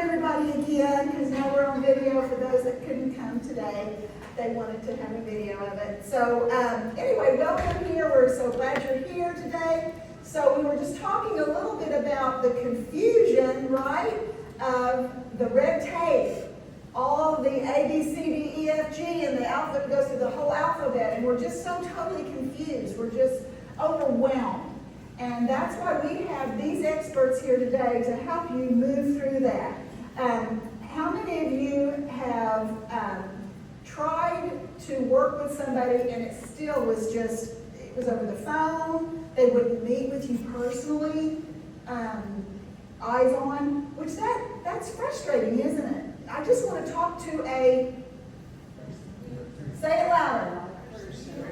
everybody again, because now we're on video for those that couldn't come today. They wanted to have a video of it. So anyway, welcome here. We're so glad you're here today. So we were just talking a little bit about the confusion, right, of the red tape. All of the A, B, C, D, E, F, G, and the alphabet goes through the whole alphabet, and we're just so totally confused. We're just overwhelmed. And that's why we have these experts here today to help you move through that. How many of you have tried to work with somebody and it still was just, it was over the phone, they wouldn't meet with you personally, eyes on, which that's frustrating, isn't it? I just want to talk to say it louder,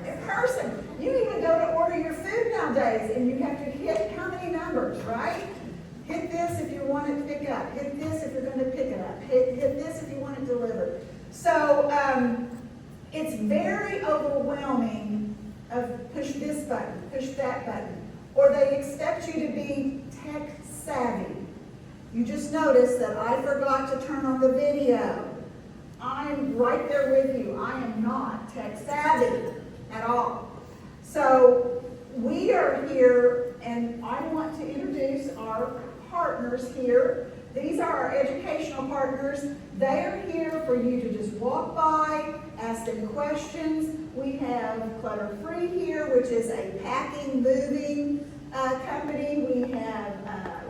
a person. You even go to order your food nowadays and you have to hit how many numbers, right? Hit this if you want it picked up. Hit this if you're going to pick it up. Hit this if you want it delivered. So it's very overwhelming of push this button, push that button. Or they expect you to be tech savvy. You just noticed that I forgot to turn on the video. I'm right there with you. I am not tech savvy at all. So we are here, and I want to introduce our partners here. These are our educational partners. They are here for you to just walk by, ask them questions. We have Clutter Free here, which is a packing, moving company. We have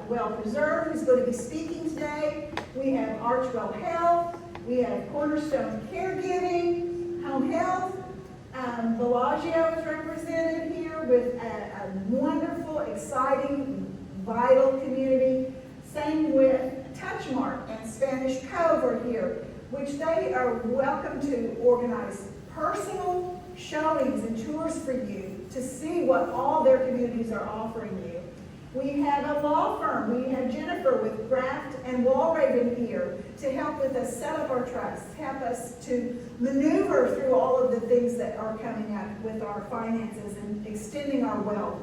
Well Preserved, who's going to be speaking today. We have Archwell Health. We have Cornerstone Caregiving, Home Health. Bellagio is represented here with a wonderful, exciting, vital community. Same with Touchmark and Spanish Cove are here, which they are welcome to organize personal showings and tours for you to see what all their communities are offering you. We have a law firm. We have Jennifer with Graft and Walraven here to help with us set up our trusts, help us to maneuver through all of the things that are coming up with our finances and extending our wealth.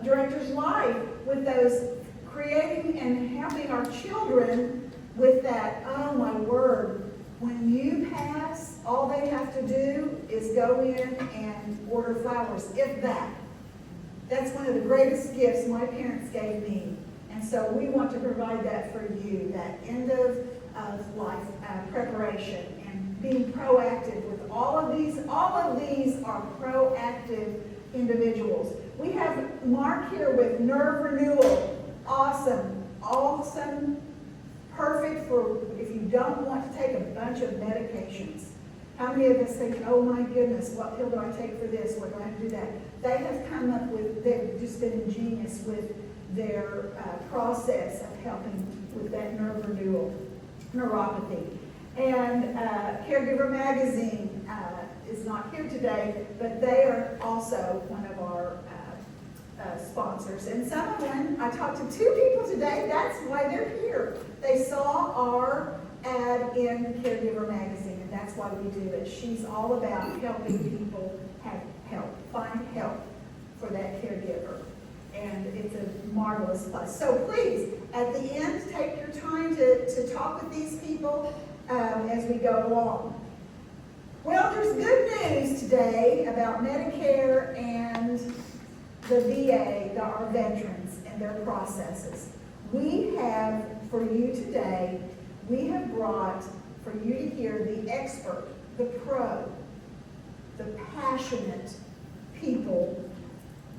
Directors Life with those creating and helping our children with that, oh my word, when you pass, all they have to do is go in and order flowers, if that. That's one of the greatest gifts my parents gave me. And so we want to provide that for you, that end of life preparation and being proactive with all of these. All of these are proactive individuals. We have Mark here with Nerve Renewal. Awesome, awesome, perfect for if you don't want to take a bunch of medications. How many of us think, oh my goodness, what pill do I take for this? What do I have to do that? They have come up with, they've just been ingenious with their process of helping with that nerve renewal, neuropathy. And Caregiver Magazine is not here today, but they are also one of our sponsors. And some of them, I talked to 2 people today, that's why they're here. They saw our ad in Caregiver Magazine, and that's why we do it. She's all about helping people have help, find help for that caregiver. And it's a marvelous plus. So please, at the end, take your time to talk with these people as we go along. Well, there's good news today about Medicare and the VA, our veterans, and their processes. We have, for you today, we have brought for you to hear the expert, the pro, the passionate people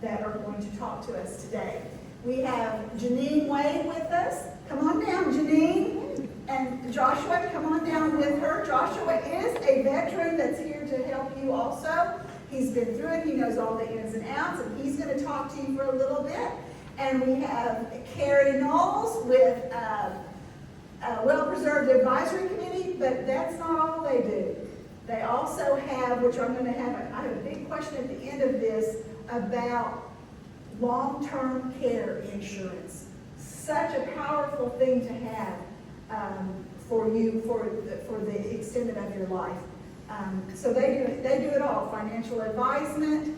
that are going to talk to us today. We have Janine Wade with us. Come on down, Janine. And Joshua, come on down with her. Joshua is a veteran that's here to help you also. He's been through it. He knows all the ins and outs, and he's going to talk to you for a little bit. And we have Carrie Knowles with Well Preserved Advisory Committee, but that's not all they do. They also have, which I'm going to have, I have a big question at the end of this about long-term care insurance. Such a powerful thing to have for you for the extended of your life. So they do it all: financial advisement,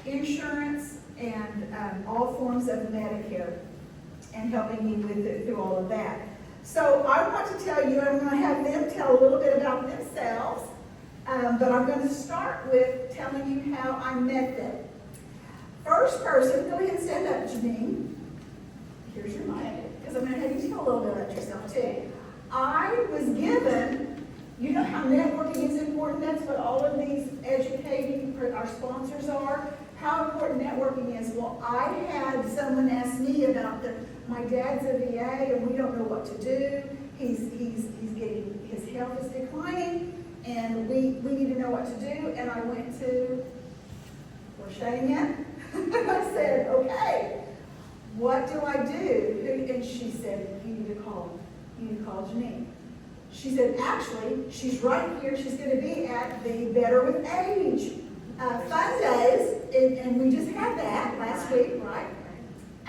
insurance, and all forms of Medicare, and helping you with it through all of that. So I want to tell you, I'm going to have them tell a little bit about themselves, but I'm going to start with telling you how I met them. First person, go ahead and stand up, Janine. Here's your mic, because I'm going to have you tell a little bit about yourself too. I was given, you know how networking is important? That's what all of these educating, our sponsors are. How important networking is. Well, I had someone ask me about my dad's a VA and we don't know what to do. He's getting, his health is declining and we need to know what to do. And I went to, we're shutting in. I said, okay, what do I do? And she said, you need to call Janine. She said, actually, she's right here. She's going to be at the Better with Age Fun Days, and we just had that last week, right?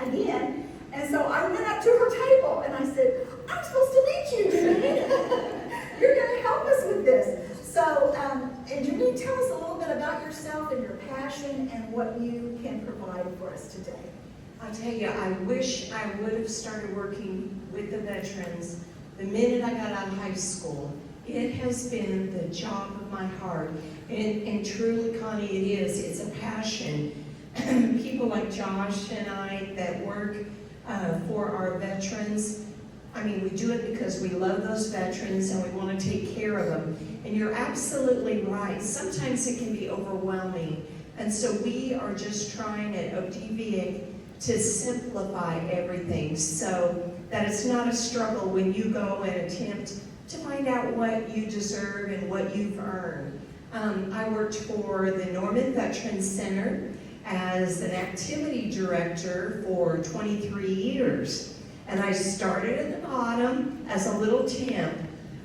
Again. And so I went up to her table and I said, I'm supposed to meet you, Janine. You're going to help us with this. So, and Janine, tell us a little bit about yourself and your passion and what you can provide for us today. I'll tell you, I wish I would have started working with the veterans the minute I got out of high school. It has been the job of my heart. And truly, Connie, it is. It's a passion. People like Josh and I that work for our veterans, I mean, we do it because we love those veterans and we want to take care of them. And you're absolutely right. Sometimes it can be overwhelming. And so we are just trying at ODVA to simplify everything so that it's not a struggle when you go and attempt to find out what you deserve and what you've earned. I worked for the Norman Veterans Center as an activity director for 23 years. And I started at the bottom as a little temp,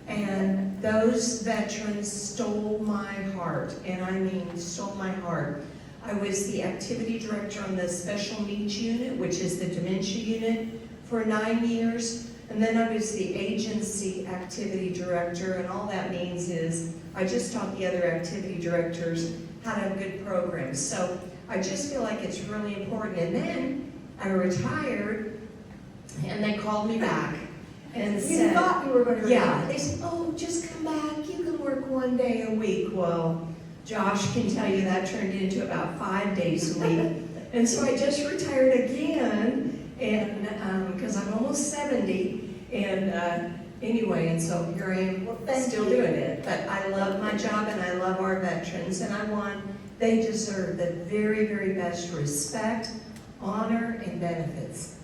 and those veterans stole my heart, and I mean stole my heart. I was the activity director on the special needs unit, which is the dementia unit, for 9 years. And then I was the agency activity director, and all that means is I just taught the other activity directors how to have good programs. So I just feel like it's really important. And then I retired, and they called me back and said, you thought you were going to retire. Yeah, they said, oh, just come back. You can work 1 day a week. Well, Josh can tell you that turned into about 5 days a week. And so I just retired again, and because I'm almost 70, and anyway, and so here I am still doing it. But I love my job and I love our veterans, and they deserve the very, very best respect, honor, and benefits.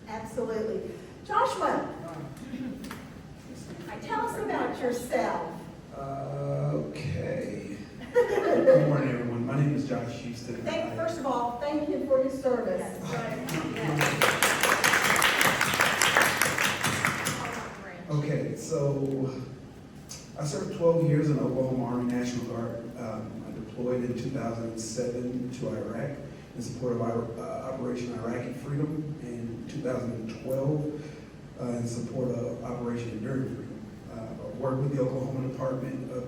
Absolutely. Joshua, tell us about yourself. Okay. Good morning, everyone. My name is Josh Houston. First of all, thank you for your service. Okay, so I served 12 years in the Oklahoma Army National Guard. I deployed in 2007 to Iraq in support of Operation Iraqi Freedom, in 2012 in support of Operation Enduring Freedom. I worked with the Oklahoma Department of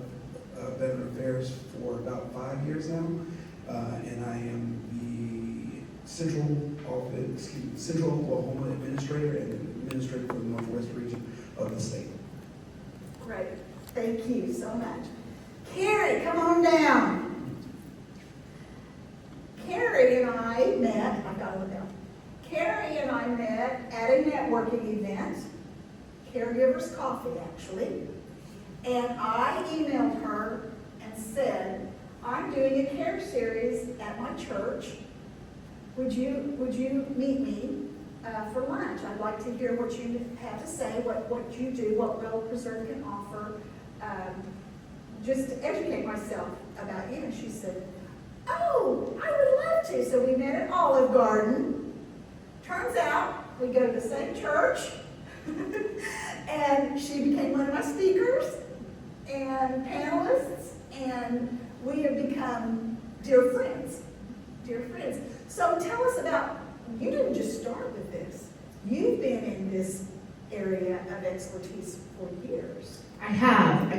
Veteran Affairs for about 5 years now, and I am the Central Oklahoma Administrator and Administrator for the Northwest region of the state. Great. Thank you so much. Carrie, come on down. Carrie and I met, I've got to look down. Carrie and I met at a networking event, Caregivers Coffee actually, and I emailed her and said, I'm doing a care series at my church. Would you meet me for lunch? I'd like to hear what you have to say, what you do, what Well Preserved can offer, just to educate myself about you. And she said, oh, I would love to. So we met at Olive Garden. Turns out we go to the same church, and she became one of my speakers and panelists, and we have become dear friends, dear friends. So tell us about, you didn't just start with this. You've been in this area of expertise for years. I have.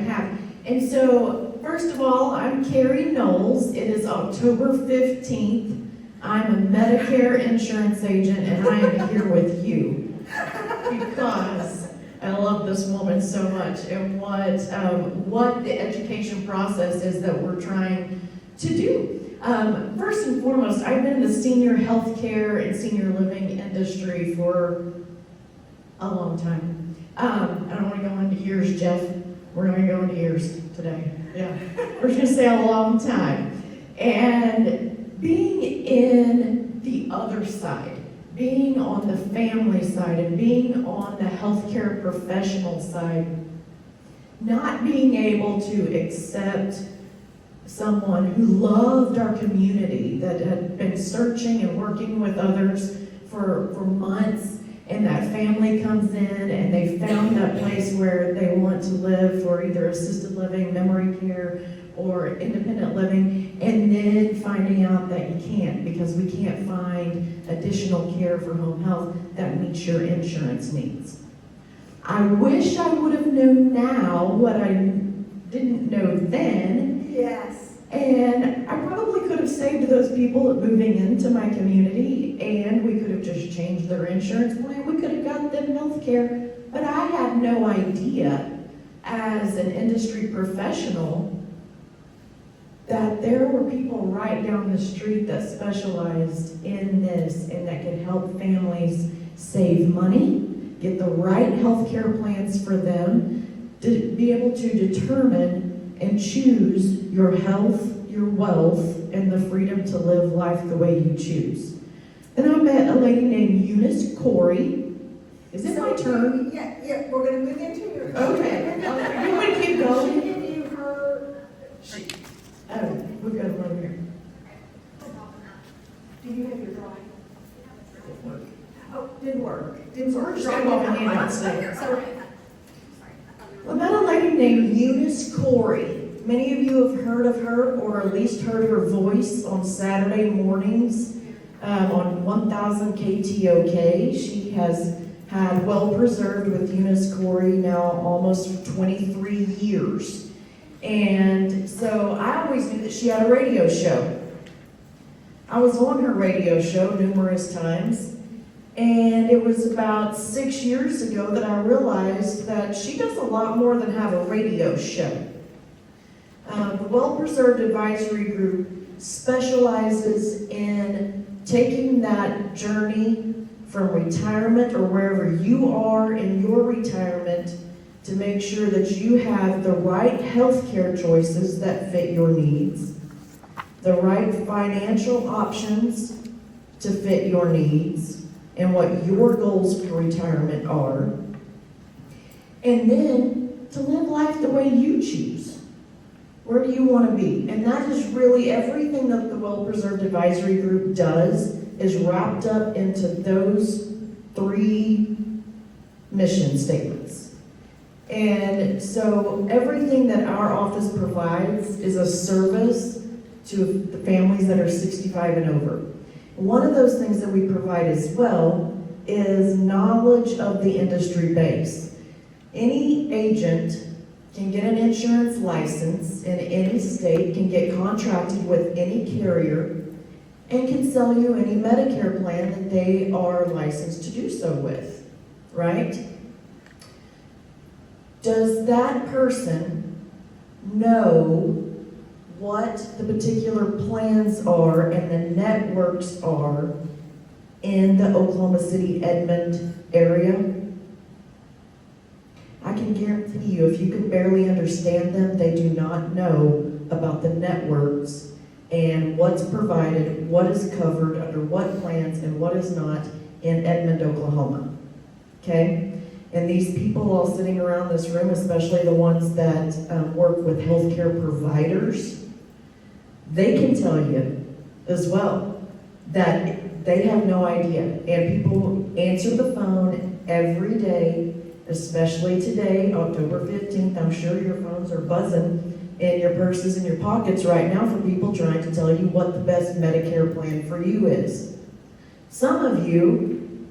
And so, first of all, I'm Carrie Knowles. It is October 15th. I'm a Medicare insurance agent, and I am here with you because I love this woman so much and what the education process is that we're trying to do. First and foremost, I've been in the senior healthcare and senior living industry for a long time. I don't want to go into years, Jeff. We're not going to go into years today. Yeah, we're just going to say a long time. And being in the other side, being on the family side, and being on the healthcare professional side, not being able to accept someone who loved our community, that had been searching and working with others for months, and that family comes in and they found that place where they want to live for either assisted living, memory care, or independent living, and then finding out that you can't because we can't find additional care for home health that meets your insurance needs. I wish I would have known now what I didn't know then. Yes. And I probably could have saved those people moving into my community, and we could have just changed their insurance plan. We could have got them health care. But I had no idea as an industry professional that there were people right down the street that specialized in this and that could help families save money, get the right health care plans for them, to be able to determine and choose your health, your wealth, and the freedom to live life the way you choose. Then I met a lady named Eunice Corey. Is it my turn? Yeah, we're gonna move into your. Okay. You want to keep going? She give you her. Oh, we've got one over here. Do you have your drawing? Oh, didn't work. Didn't So work. we're just gonna go ahead and say. So, I met a lady named Eunice Corey. Many of you have heard of her, or at least heard her voice on Saturday mornings on 1000 KTOK. She has had Well Preserved with Eunice Corey now almost 23 years. And so I always knew that she had a radio show. I was on her radio show numerous times. And it was about 6 years ago that I realized that she does a lot more than have a radio show. The Well Preserved Advisory Group specializes in taking that journey from retirement or wherever you are in your retirement to make sure that you have the right health care choices that fit your needs, the right financial options to fit your needs, and what your goals for retirement are, and then to live life the way you choose. Where do you want to be? And that is really everything that the Well Preserved Advisory Group does is wrapped up into those 3 mission statements. And so everything that our office provides is a service to the families that are 65 and over. One of those things that we provide as well is knowledge of the industry base. Any agent can get an insurance license in any state, can get contracted with any carrier, and can sell you any Medicare plan that they are licensed to do so with, right? Does that person know what the particular plans are and the networks are in the Oklahoma City, Edmond area? I can guarantee you, if you can barely understand them, they do not know about the networks and what's provided, what is covered under what plans and what is not in Edmond, Oklahoma. Okay? And these people all sitting around this room, especially the ones that work with healthcare providers, they can tell you as well that they have no idea. And people answer the phone every day, especially today, October 15th. I'm sure your phones are buzzing in your purses and your pockets right now for people trying to tell you what the best Medicare plan for you is. Some of you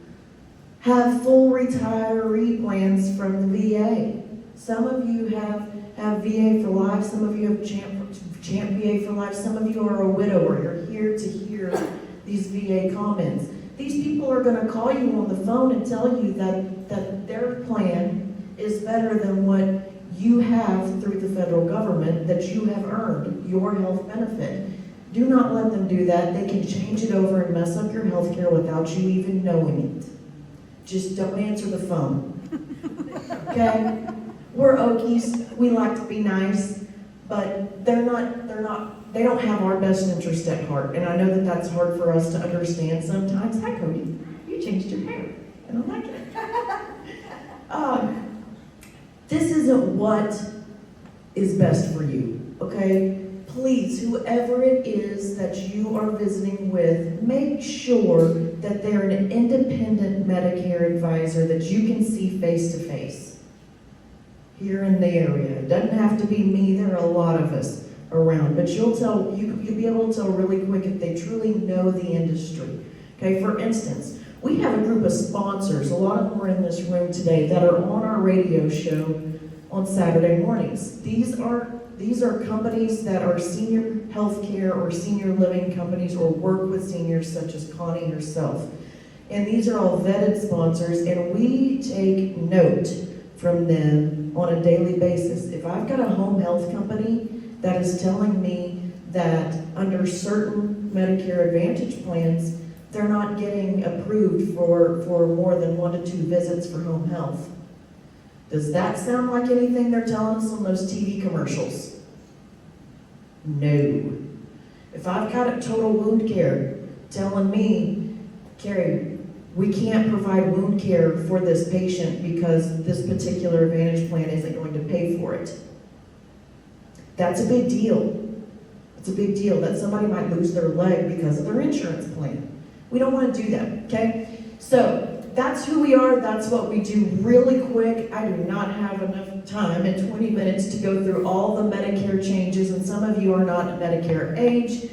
have full retiree plans from the VA. Some of you have VA for life. Some of you have Champ VA for life. Some of you are a widower. You're here to hear these VA comments. These people are going to call you on the phone and tell you that their plan is better than what you have through the federal government that you have earned, your health benefit. Do not let them do that. They can change it over and mess up your health care without you even knowing it. Just don't answer the phone. Okay? We're Okies. We like to be nice, but they don't have our best interest at heart. And I know that that's hard for us to understand sometimes. Hi, Cody. You changed your hair, and I like it. This isn't what is best for you, okay? Please, whoever it is that you are visiting with, make sure that they're an independent Medicare advisor that you can see face to face here in the area. It doesn't have to be me, there are a lot of us around, but you'll be able to tell really quick if they truly know the industry. Okay, for instance, we have a group of sponsors, a lot of them are in this room today, that are on our radio show on Saturday mornings. These are companies that are senior healthcare or senior living companies or work with seniors such as Connie herself. And these are all vetted sponsors, and we take note from them on a daily basis. If I've got a home health company that is telling me that under certain Medicare Advantage plans, they're not getting approved for more than 1 to 2 visits for home health. Does that sound like anything they're telling us on those TV commercials? No. If I've got a total wound care telling me, Carrie, we can't provide wound care for this patient because this particular Advantage plan isn't going to pay for it. That's a big deal. It's a big deal that somebody might lose their leg because of their insurance plan. We don't want to do that, okay? So that's who we are, that's what we do. Really quick, I do not have enough time in 20 minutes to go through all the Medicare changes, and some of you are not Medicare age.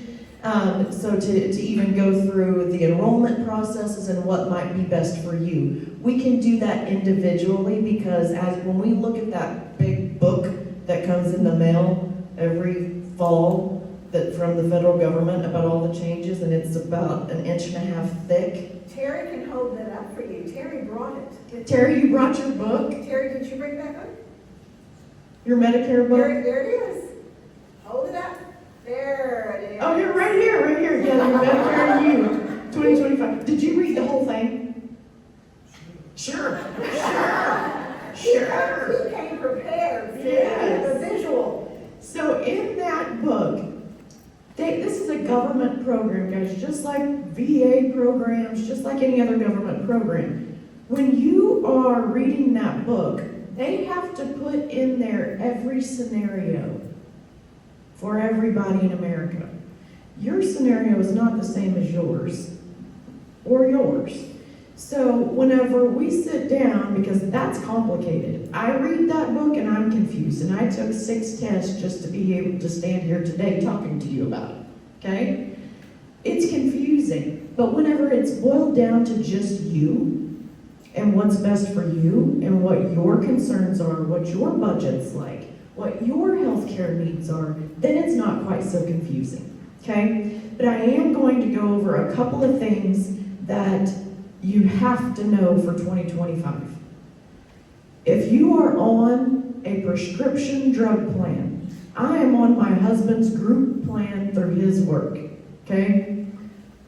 So to even go through the enrollment processes and what might be best for you. We can do that individually because when we look at that big book that comes in the mail every fall from the federal government about all the changes, and it's about 1.5 inches thick. Terry can hold that up for you. Terry brought it. Terry, you brought your book? Terry, did you bring that book? Your Medicare book? There it is. Hold it up. There it is. Oh, you're right here, right here. Yeah, your Medicare and You, 2025. Did you read the whole thing? Sure. He came prepared. Yes. The visual. So in that book, this is a government program, guys, just like VA programs, just like any other government program. When you are reading that book, they have to put in there every scenario for everybody in America. Your scenario is not the same as yours or yours. So whenever we sit down, because that's complicated, I read that book and I'm confused, and I took 6 tests just to be able to stand here today talking to you about it, okay? It's confusing, but whenever it's boiled down to just you and what's best for you and what your concerns are, what your budget's like, what your healthcare needs are, then it's not quite so confusing, okay? But I am going to go over a couple of things that you have to know for 2025. If you are on a prescription drug plan, I am on my husband's group plan through his work, okay?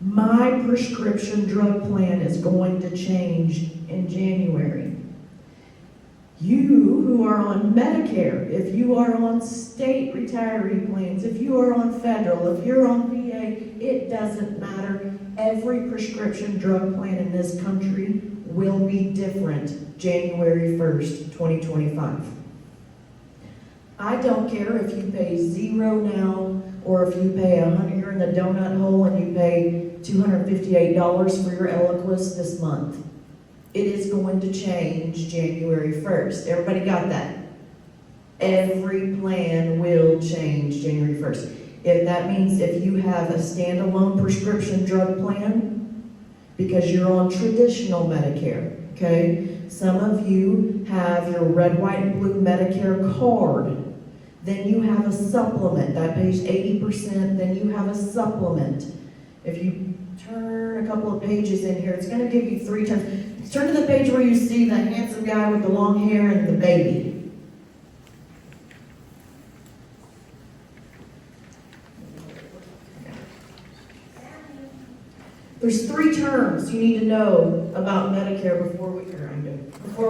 My prescription drug plan is going to change in January. You who are on Medicare, if you are on state retiree plans, if you are on federal, if you're on VA, it doesn't matter. Every prescription drug plan in this country will be different January 1st, 2025. I don't care if you pay $0 now or if you pay you're in the donut hole and you pay $258 for your Eliquis this month. It is going to change January 1st. Everybody got that? Every plan will change January 1st. If that means if you have a standalone prescription drug plan, because you're on traditional Medicare, okay? Some of you have your red, white, and blue Medicare card. Then you have a supplement that pays 80%, then you have a supplement. If you turn a couple of pages in here. It's gonna give you 3 terms. Turn to the page where you see the handsome guy with the long hair and the baby. There's 3 terms you need to know about Medicare before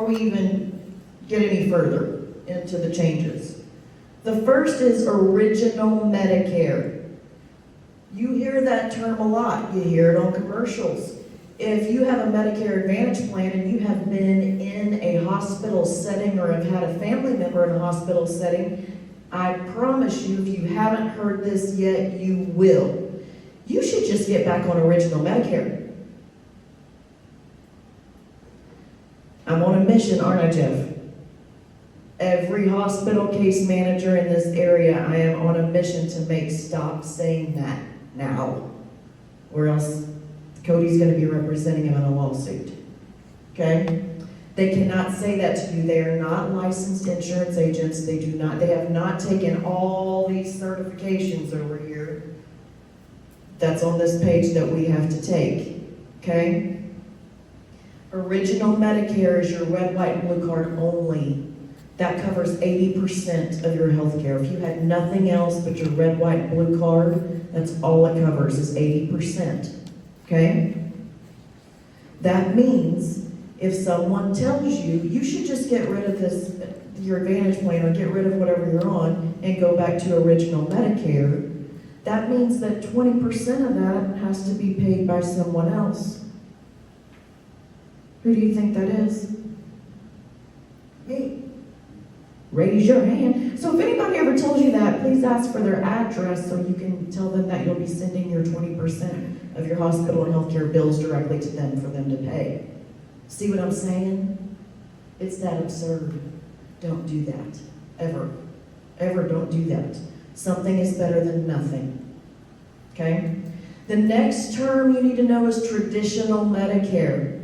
we even get any further into the changes. The first is original Medicare. You hear that term a lot. You hear it on commercials. If you have a Medicare Advantage plan and you have been in a hospital setting or have had a family member in a hospital setting, I promise you, if you haven't heard this yet, you will. You should just get back on original Medicare. I'm on a mission, aren't I, Jeff? Every hospital case manager in this area, I am on a mission to stop saying that now. Or else Cody's going to be representing him in a lawsuit. Okay? They cannot say that to you. They are not licensed insurance agents. They have not taken all these certifications over here that's on this page that we have to take. Okay? Original Medicare is your red, white, and blue card only. That covers 80% of your health care. If you had nothing else but your red, white, and blue card, that's all it covers is 80%. Okay? That means if someone tells you, you should just get rid of this, your Advantage plan, or get rid of whatever you're on and go back to original Medicare, that means that 20% of that has to be paid by someone else. Who do you think that is? Me. Raise your hand. So if anybody ever tells you that, please ask for their address so you can tell them that you'll be sending your 20% of your hospital and healthcare bills directly to them for them to pay. See what I'm saying? It's that absurd. Don't do that. Ever. Ever don't do that. Something is better than nothing. Okay? The next term you need to know is traditional Medicare.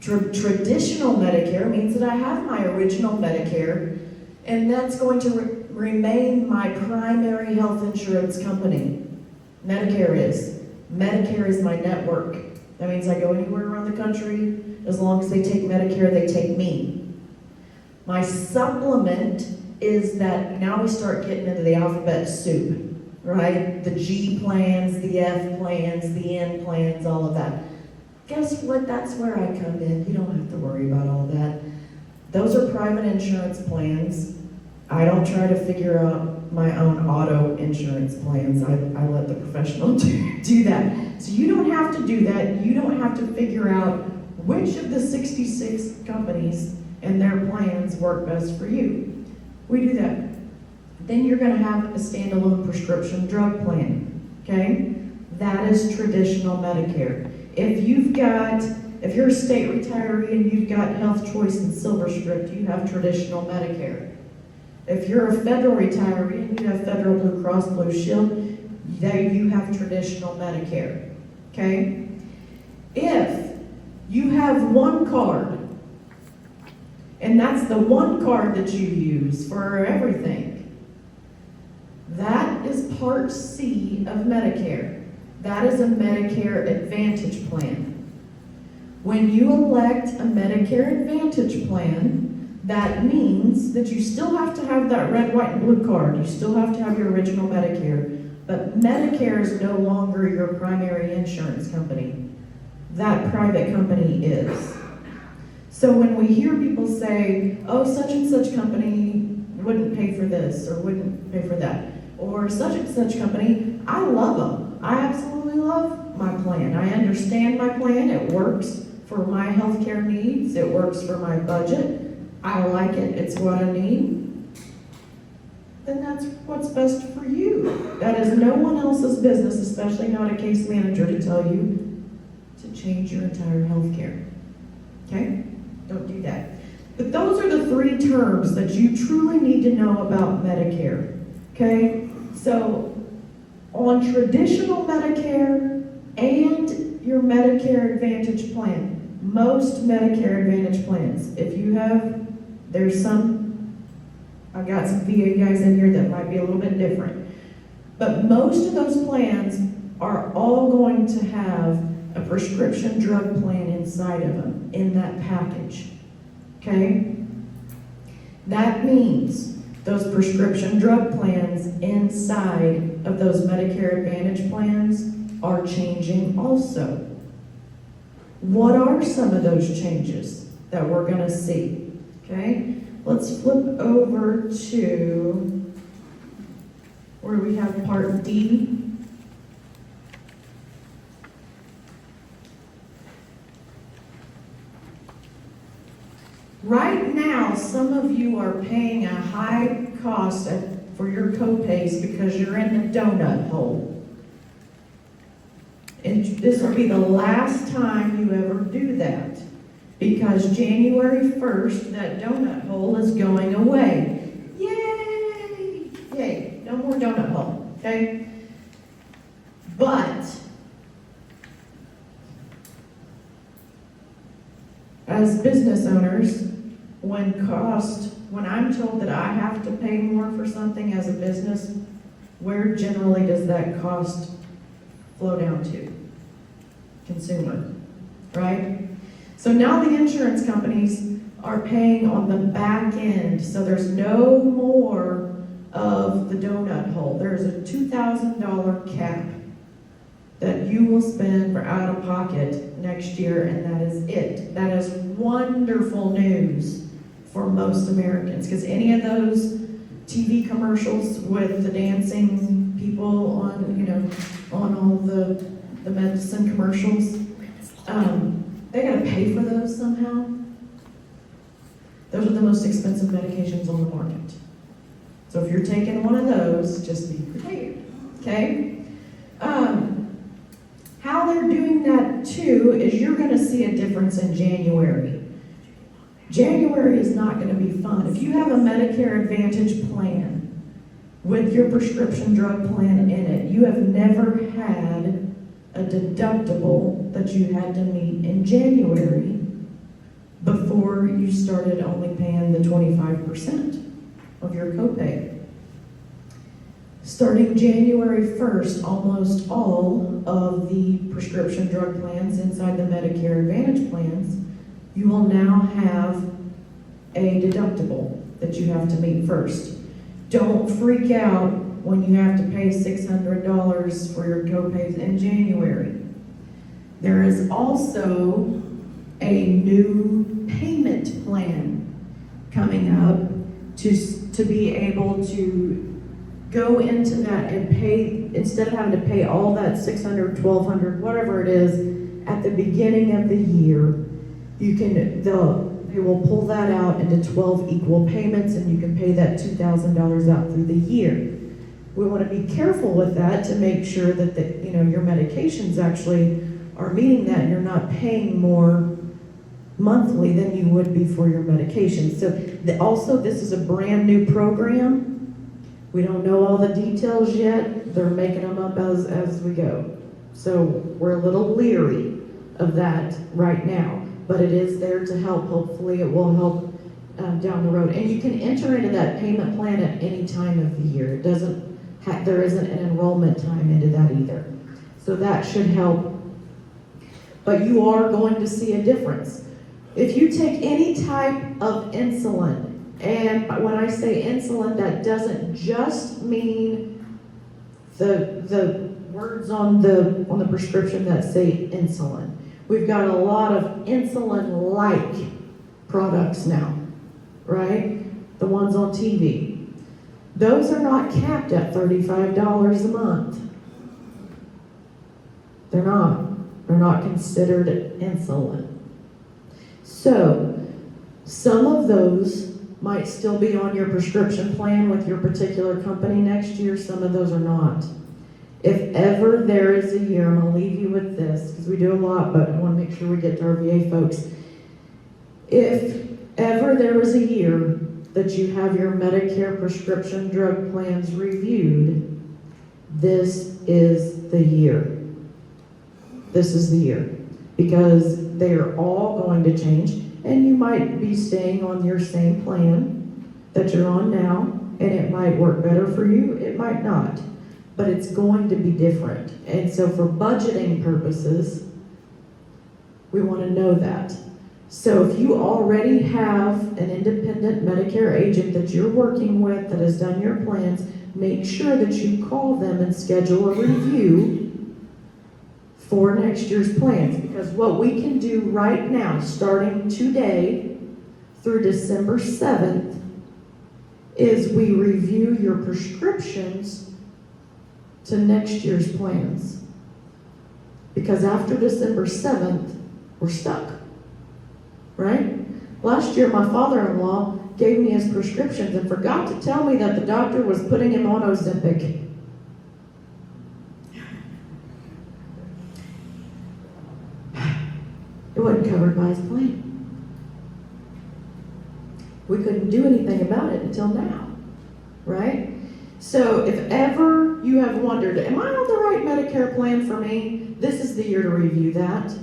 Traditional Medicare means that I have my original Medicare, and that's going to remain my primary health insurance company. Medicare is. Medicare is my network. That means I go anywhere around the country. As long as they take Medicare, they take me. My supplement is that now we start getting into the alphabet soup, right? The G plans, the F plans, the N plans, all of that. Guess what? That's where I come in. You don't have to worry about all that. Those are private insurance plans. I don't try to figure out my own auto insurance plans. I let the professional do that. So you don't have to do that. You don't have to figure out which of the 66 companies and their plans work best for you. We do that. Then you're going to have a standalone prescription drug plan. Okay? That is traditional Medicare. If you're a state retiree and you've got Health Choice and Silver Script, you have traditional Medicare. If you're a federal retiree and you have Federal Blue Cross Blue Shield, you have traditional Medicare. Okay? If you have one card, and that's the one card that you use for everything, that is Part C of Medicare. That is a Medicare Advantage plan. When you elect a Medicare Advantage plan, that means that you still have to have that red, white, and blue card. You still have to have your original Medicare. But Medicare is no longer your primary insurance company. That private company is. So when we hear people say, oh, such and such company wouldn't pay for this or wouldn't pay for that, or such and such company, I love them. I absolutely love my plan. I understand my plan. It works for my healthcare needs. It works for my budget. I like it. It's what I need. Then that's what's best for you. That is no one else's business, especially not a case manager, to tell you to change your entire healthcare. Okay? Don't do that. But those are the 3 terms that you truly need to know about Medicare. Okay? So, on traditional Medicare and your Medicare Advantage plan, most Medicare Advantage plans, if you have, I've got some VA guys in here that might be a little bit different, but most of those plans are all going to have a prescription drug plan inside of them, in that package. Okay? That means those prescription drug plans inside of those Medicare Advantage plans are changing also. What are some of those changes that we're going to see? Okay? Let's flip over to where we have Part D. Right now, some of you are paying a high cost for your co-pays because you're in the donut hole. And this will be the last time you ever do that, because January 1st, that donut hole is going away. Yay! Yay, no more donut hole, okay? But as business owners, when I'm told that I have to pay more for something as a business, where generally does that cost flow down to? Consumer, right? So now the insurance companies are paying on the back end, so there's no more of the donut hole. There's a $2,000 cap that you will spend for out of pocket next year, and that is it. That is wonderful news for most Americans, because any of those TV commercials with the dancing people on all the medicine commercials, they gotta pay for those somehow. Those are the most expensive medications on the market. So if you're taking one of those, just be prepared, okay? How they're doing that too is you're gonna see a difference in January. January is not gonna be fun. If you have a Medicare Advantage plan with your prescription drug plan in it, you have never had a deductible that you had to meet in January before you started only paying the 25% of your copay. Starting January 1st, almost all of the prescription drug plans inside the Medicare Advantage plans, you will now have a deductible that you have to meet first. Don't freak out when you have to pay $600 for your copays in January. There is also a new payment plan coming up to be able to go into that and pay, instead of having to pay all that $600, $1,200, whatever it is, at the beginning of the year, they will pull that out into 12 equal payments, and you can pay that $2,000 out through the year. We want to be careful with that to make sure that your medications actually are meeting that, and you're not paying more monthly than you would be for your medications. So also, this is a brand new program. We don't know all the details yet. They're making them up as we go. So we're a little leery of that right now, but it is there to help. Hopefully it will help down the road. And you can enter into that payment plan at any time of the year. There isn't an enrollment time into that either. So that should help. But you are going to see a difference. If you take any type of insulin, and when I say insulin, that doesn't just mean the words on the prescription that say insulin. We've got a lot of insulin-like products now, right? The ones on TV. Those are not capped at $35 a month. They're not. They're not considered insulin. So, some of those might still be on your prescription plan with your particular company next year. Some of those are not. If ever there is a year, I'm going to leave you with this, because we do a lot, but I want to make sure we get to our VA folks. If ever there is a year that you have your Medicare prescription drug plans reviewed, this is the year. This is the year. Because they are all going to change, and you might be staying on your same plan that you're on now, and it might work better for you, it might not. But it's going to be different. And so for budgeting purposes, We want to know that. So if you already have an independent Medicare agent that you're working with that has done your plans, make sure that you call them and schedule a review for next year's plans. Because what we can do right now, starting today through December 7th, is we review your prescriptions to next year's plans. Because after December 7th, we're stuck. Right? Last year, my father-in-law gave me his prescriptions and forgot to tell me that the doctor was putting him on Ozempic. It wasn't covered by his plan. We couldn't do anything about it until now, right? So if ever you have wondered, am I on the right Medicare plan for me? This is the year to review that.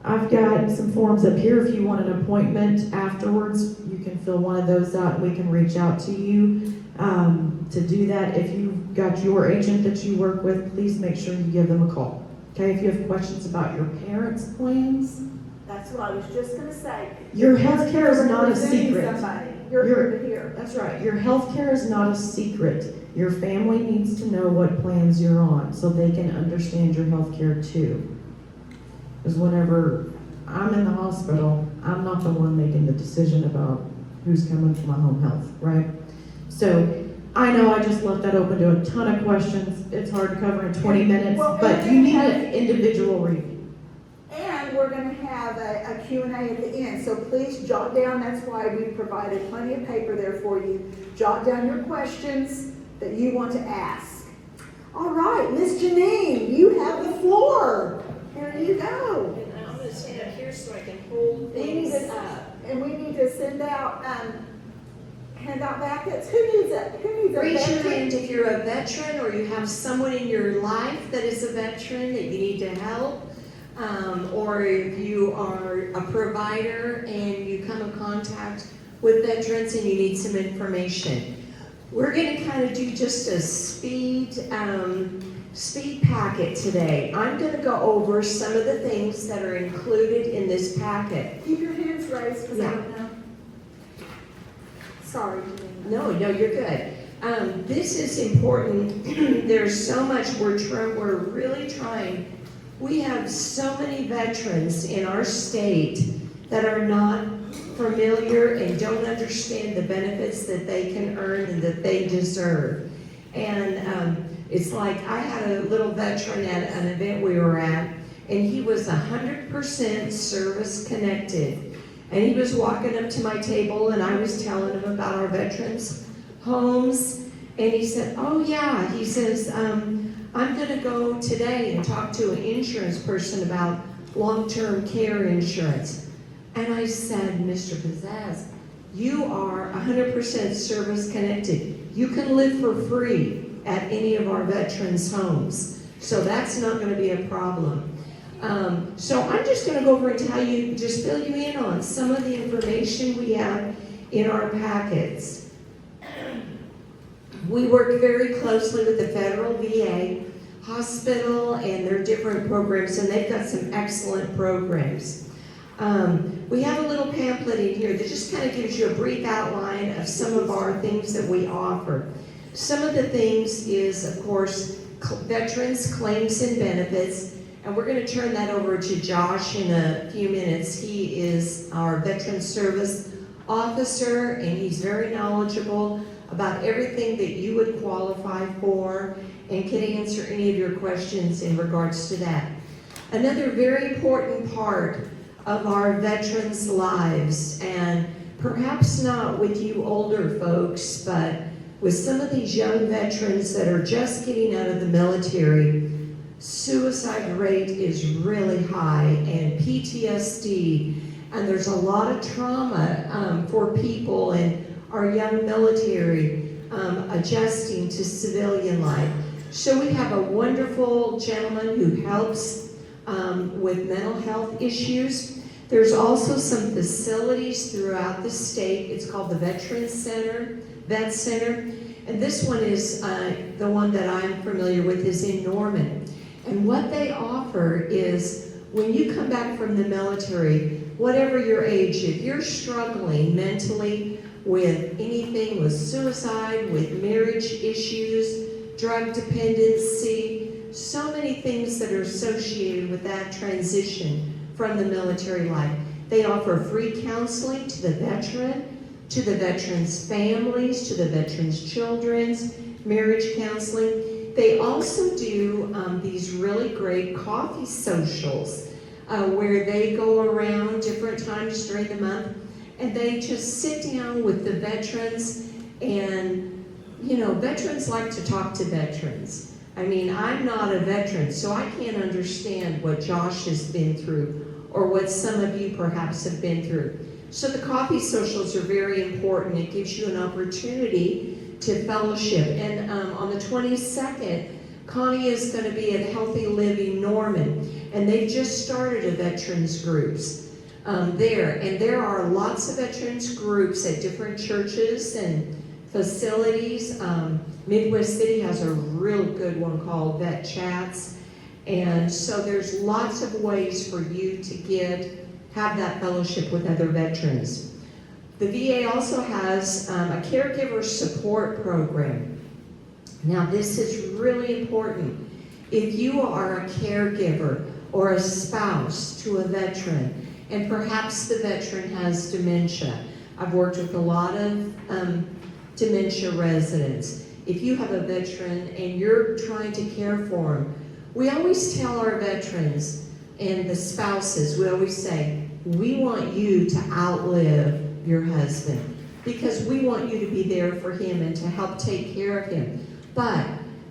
I've got some forms up here. If you want an appointment afterwards, you can fill one of those out and we can reach out to you to do that. If you've got your agent that you work with, please make sure you give them a call. Okay, if you have questions about your parents' plans, That's what I was just gonna say. your health care is not a Representing secret. somebody. You're here to hear. That's right. Your health care is not a secret. Your family needs to know what plans you're on so they can understand your health care too. Because whenever I'm in the hospital, I'm not the one making the decision about who's coming for my home health, right? So I know I just left that open to a ton of questions. It's hard to cover in 20 minutes, Well, but you need an individual review. And we're gonna have a Q&A at the end, so please jot down, that's why we provided plenty of paper there for you. Jot down your questions that you want to ask. All right, Miss Janine, you have the floor. Here you go. And I'm gonna stand here so I can hold We need things to, up. and we need to send out, handout packets. Who needs a Raise your veteran? hand if you're a veteran or you have someone in your life that is a veteran that you need to help. Or if you are a provider and you come in contact with veterans and you need some information. We're gonna kind of do just a speed packet today. I'm gonna go over some of the things that are included in this packet. Keep your hands raised, because I Yeah. don't know. Sorry, Janine. No, you're good. This is important. There's so much we're really trying. We have so many veterans in our state that are not familiar and don't understand the benefits that they can earn and that they deserve. And it's like I had a little veteran at an event we were at, and he was 100% service connected. And he was walking up to my table and I was telling him about our veterans' homes. And he said, oh yeah, he says, I'm gonna go today and talk to an insurance person about long-term care insurance. And I said, Mr. Pizzazz, you are 100% service connected. You can live for free at any of our veterans' homes. So that's not gonna be a problem. So I'm just gonna go over and tell you, just fill you in on some of the information we have in our packets. We work very closely with the federal VA hospital and their different programs, and they've got some excellent programs. We have a little pamphlet in here that just kind of gives you a brief outline of some of our things that we offer. Some of the things is, of course, veterans claims and benefits, and we're going to turn that over to Josh in a few minutes. He is our Veteran Service Officer, and he's very knowledgeable about everything that you would qualify for and can answer any of your questions in regards to that. Another very important part of our veterans' lives, and perhaps not with you older folks, but with some of these young veterans that are just getting out of the military, suicide rate is really high, and PTSD, and there's a lot of trauma for people in our young military adjusting to civilian life. So we have a wonderful gentleman who helps with mental health issues. There's also some facilities throughout the state. It's called the Veterans Center, Vet Center. And this one is, the one that I'm familiar with is in Norman. And what they offer is when you come back from the military, whatever your age, if you're struggling mentally with anything, with suicide, with marriage issues, drug dependency, so many things that are associated with that transition from the military life. They offer free counseling to the veteran's families, to the veterans' children's marriage counseling. They also do these really great coffee socials where they go around different times during the month and they just sit down with the veterans. And you know, veterans like to talk to veterans. I mean, I'm not a veteran, so I can't understand what Josh has been through or what some of you perhaps have been through. So the coffee socials are very important. It gives you an opportunity to fellowship. And on the 22nd, Connie is going to be at Healthy Living Norman, and they've just started a veterans groups there. And there are lots of veterans groups at different churches and facilities. Midwest City has a real good one called Vet Chats. And so there's lots of ways for you to have that fellowship with other veterans. The VA also has a caregiver support program. Now this is really important. If you are a caregiver or a spouse to a veteran, and perhaps the veteran has dementia. I've worked with a lot of dementia residents. If you have a veteran and you're trying to care for them, we always tell our veterans and the spouses, we always say, we want you to outlive your husband because we want you to be there for him and to help take care of him. But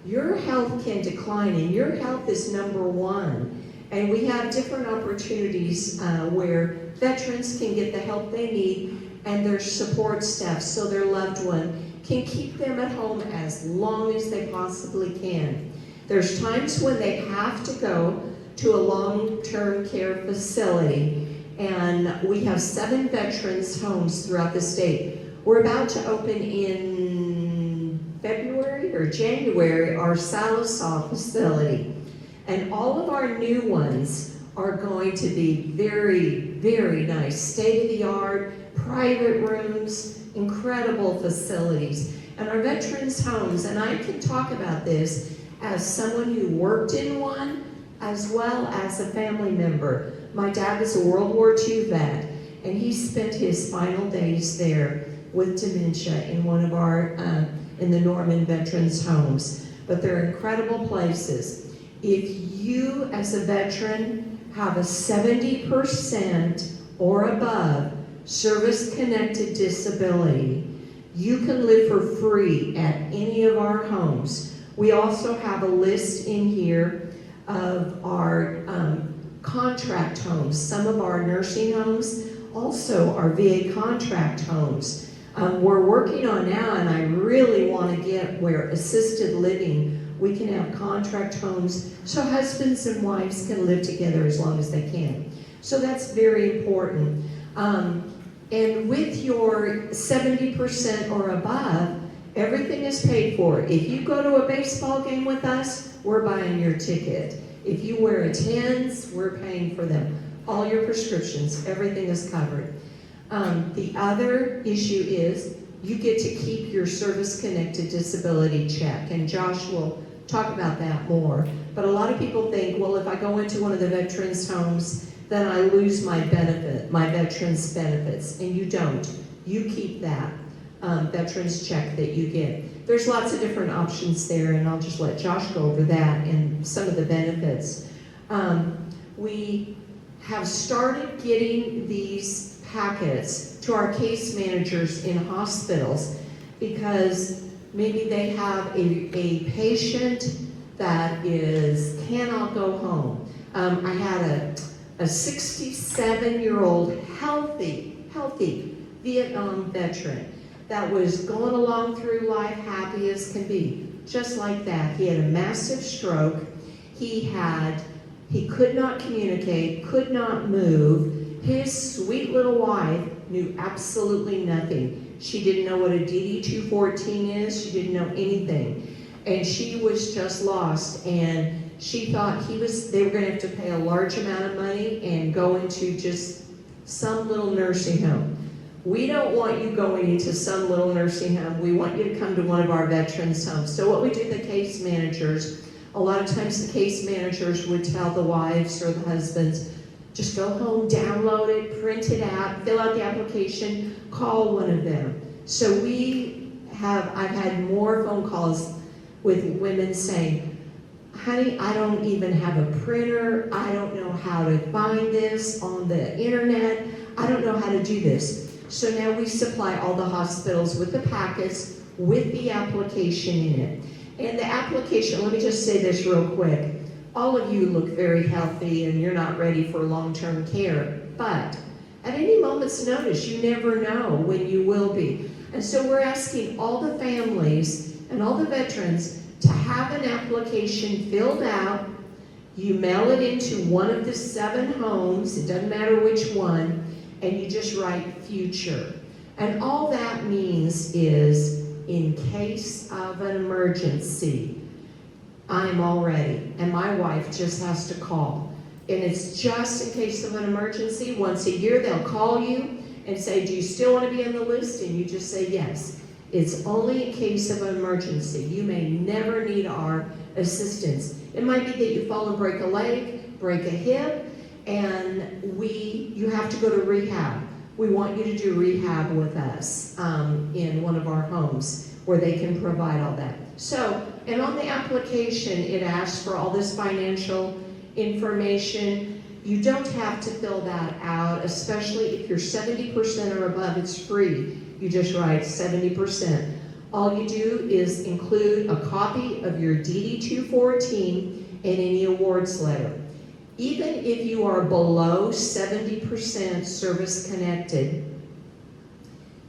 your health can decline, and your health is number one. And we have different opportunities where veterans can get the help they need and their support staff so their loved one can keep them at home as long as they possibly can. There's times when they have to go to a long-term care facility, and we have 7 veterans homes throughout the state. We're about to open in February or January our Salisaw facility. And all of our new ones are going to be very, very nice, state-of-the-art, private rooms, incredible facilities. And our veterans' homes, and I can talk about this as someone who worked in one, as well as a family member. My dad was a World War II vet, and he spent his final days there with dementia in one of our, in the Norman Veterans Homes. But they're incredible places. If you, as a veteran, have a 70% or above service-connected disability, you can live for free at any of our homes. We also have a list in here of our contract homes. Some of our nursing homes also are VA contract homes. We're working on now, and I really want to get where assisted living, we can have contract homes so husbands and wives can live together as long as they can. So that's very important. And with your 70% or above, everything is paid for. If you go to a baseball game with us, we're buying your ticket. If you wear Attends, we're paying for them. All your prescriptions, everything is covered. The other issue is you get to keep your service-connected disability check, and Josh will talk about that more. But a lot of people think, well, if I go into one of the veterans' homes, then I lose my benefit, my veterans' benefits, and you don't. You keep that veterans check that you get. There's lots of different options there, and I'll just let Josh go over that and some of the benefits. We have started getting these packets to our case managers in hospitals because maybe they have a patient that cannot go home. I had a 67-year-old healthy Vietnam veteran that was going along through life happy as can be, just like that. He had a massive stroke. He could not communicate, could not move. His sweet little wife knew absolutely nothing. She didn't know what a DD-214 is. She didn't know anything. And she was just lost. And she thought they were gonna have to pay a large amount of money and go into just some little nursing home. We don't want you going into some little nursing home. We want you to come to one of our veterans' homes. So what we do, the case managers, a lot of times the case managers would tell the wives or the husbands, just go home, download it, print it out, fill out the application, call one of them. So I've had more phone calls with women saying, honey, I don't even have a printer. I don't know how to find this on the internet. I don't know how to do this. So now we supply all the hospitals with the packets with the application in it. And the application, let me just say this real quick. All of you look very healthy and you're not ready for long-term care. But at any moment's notice, you never know when you will be. And so we're asking all the families and all the veterans to have an application filled out. You mail it into one of the 7 homes, it doesn't matter which one, and you just write future. And all that means is, in case of an emergency, I'm all ready. And my wife just has to call. And it's just in case of an emergency. Once a year, they'll call you and say, do you still want to be on the list? And you just say yes. It's only in case of an emergency. You may never need our assistance. It might be that you fall and break a leg, break a hip, and you have to go to rehab. We want you to do rehab with us in one of our homes where they can provide all that. So, and on the application, it asks for all this financial information. You don't have to fill that out, especially if you're 70% or above, it's free. You just write 70%. All you do is include a copy of your DD-214 and any awards letter. Even if you are below 70% service connected,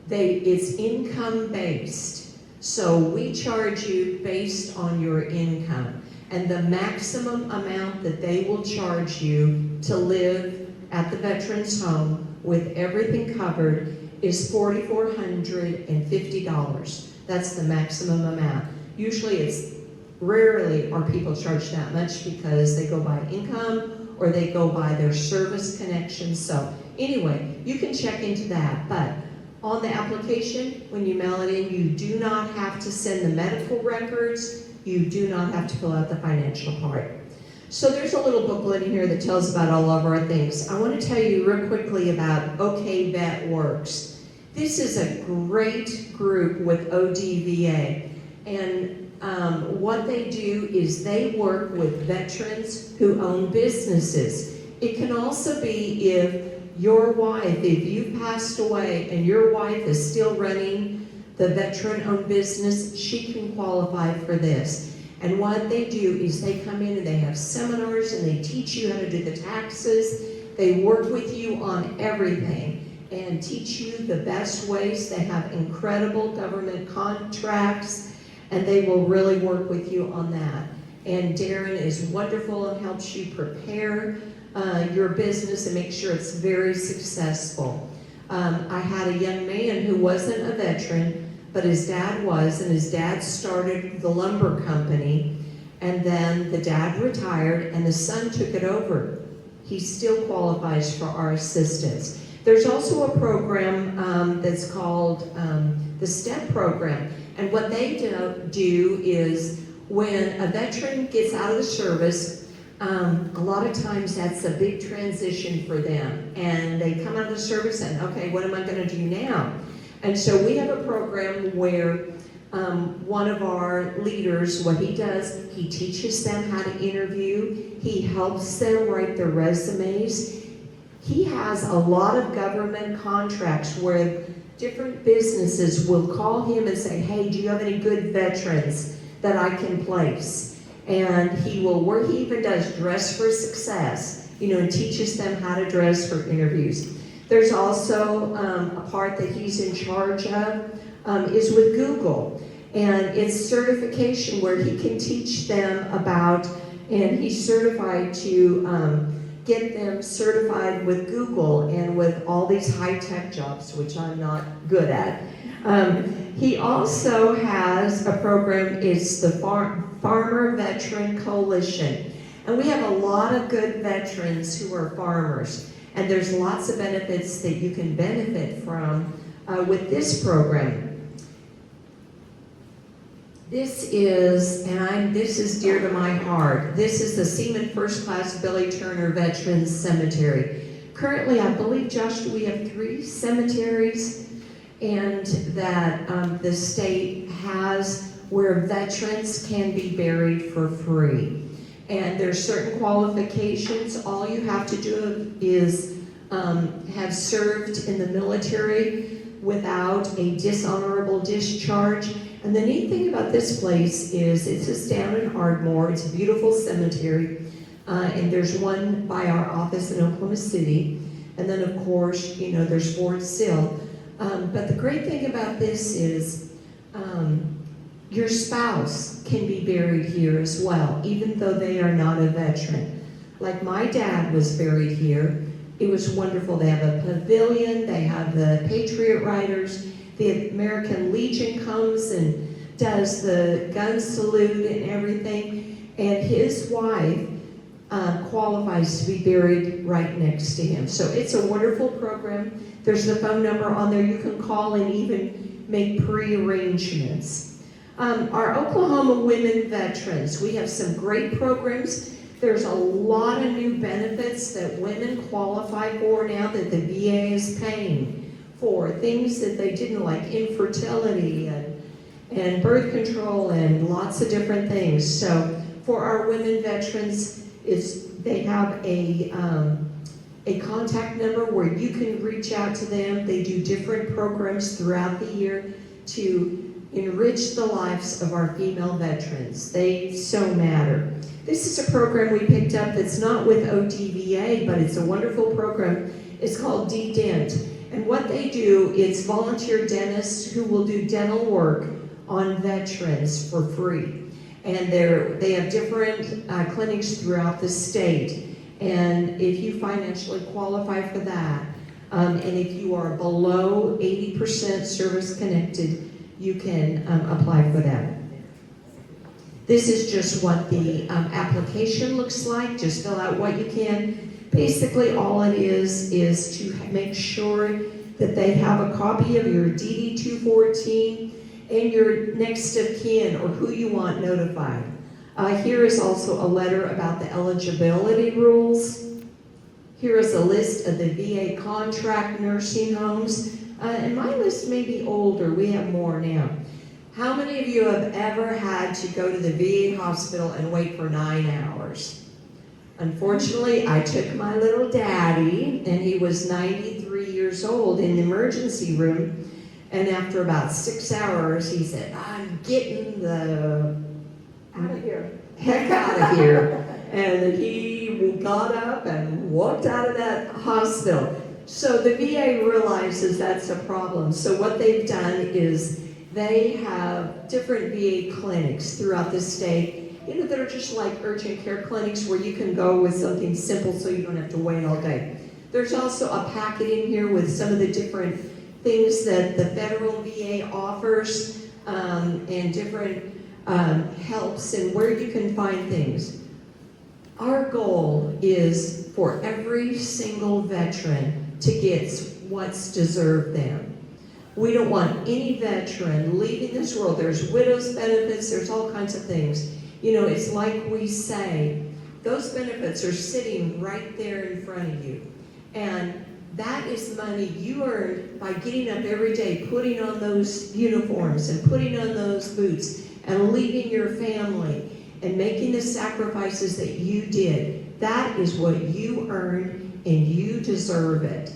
it's income based. So we charge you based on your income. And the maximum amount that they will charge you to live at the veteran's home with everything covered is $4,450. That's the maximum amount. Usually rarely are people charged that much because they go by income or they go by their service connection. So anyway, you can check into that. But on the application, when you mail it in, you do not have to send the medical records. You do not have to fill out the financial part. So there's a little booklet in here that tells about all of our things. I want to tell you real quickly about OK Vet Works. This is a great group with ODVA. And what they do is they work with veterans who own businesses. It can also be if you've passed away and your wife is still running the veteran-owned business, she can qualify for this. And what they do is they come in and they have seminars and they teach you how to do the taxes. They work with you on everything and teach you the best ways. They have incredible government contracts and they will really work with you on that. And Darren is wonderful and helps you prepare your business and make sure it's very successful. I had a young man who wasn't a veteran, but his dad was, and his dad started the lumber company, and then the dad retired and the son took it over. He still qualifies for our assistance. There's also a program that's called the STEP program. And what they do is when a veteran gets out of the service, a lot of times that's a big transition for them. And they come out of the service and, okay, what am I going to do now? And so we have a program where one of our leaders, what he does, he teaches them how to interview. He helps them write their resumes. He has a lot of government contracts where different businesses will call him and say, hey, do you have any good veterans that I can place? And he will work, he even does Dress for Success, and teaches them how to dress for interviews. There's also a part that he's in charge of is with Google. And it's certification where he can teach them about, and he's certified to get them certified with Google and with all these high-tech jobs, which I'm not good at. He also has a program, it's the Farmer Veteran Coalition. And we have a lot of good veterans who are farmers. And there's lots of benefits that you can benefit from with this program. This is dear to my heart. This is the Seaman First Class Billy Turner Veterans Cemetery. Currently, I believe, Josh, we have 3 cemeteries, and that the state has where veterans can be buried for free. And there's certain qualifications. All you have to do is have served in the military without a dishonorable discharge. And the neat thing about this place is it's just down in Ardmore. It's a beautiful cemetery. And there's one by our office in Oklahoma City. And then, of course, you know, there's Fort Sill. But the great thing about this is your spouse can be buried here as well, even though they are not a veteran. Like my dad was buried here. It was wonderful. They have a pavilion. They have the Patriot Riders. The American Legion comes and does the gun salute and everything. And his wife qualifies to be buried right next to him. So it's a wonderful program. There's the phone number on there. You can call and even make pre-arrangements. Our Oklahoma women veterans, we have some great programs. There's a lot of new benefits that women qualify for now that the VA is paying for. Things that they didn't, like infertility and birth control and lots of different things. So for our women veterans, they have a contact number where you can reach out to them. They do different programs throughout the year to enrich the lives of our female veterans. They so matter. This is a program we picked up that's not with OTVA, but it's a wonderful program. It's called D-Dent. And what they do is volunteer dentists who will do dental work on veterans for free. And they have different clinics throughout the state. And if you financially qualify for that, and if you are below 80% service connected, you can apply for that. This is just what the application looks like. Just fill out what you can. Basically, all it is to make sure that they have a copy of your DD 214 and your next of kin or who you want notified. Here is also a letter about the eligibility rules. Here is a list of the VA contract nursing homes. And my list may be older. We have more now. How many of you have ever had to go to the VA hospital and wait for 9 hours? Unfortunately, I took my little daddy, and he was 93 years old, in the emergency room. And after about 6 hours, he said, "I'm getting the Out of here. heck out of here." And he got up and walked out of that hospital. So the VA realizes that's a problem. So what they've done is they have different VA clinics throughout the state, you know, that are just like urgent care clinics where you can go with something simple so you don't have to wait all day. There's also a packet in here with some of the different things that the federal VA offers and different helps and where you can find things. Our goal is for every single veteran to get what's deserved them. We don't want any veteran leaving this world. There's widow's benefits, there's all kinds of things. You know, it's like we say, those benefits are sitting right there in front of you. And that is money you earned by getting up every day, putting on those uniforms and putting on those boots and leaving your family and making the sacrifices that you did. That is what you earned, and you deserve it.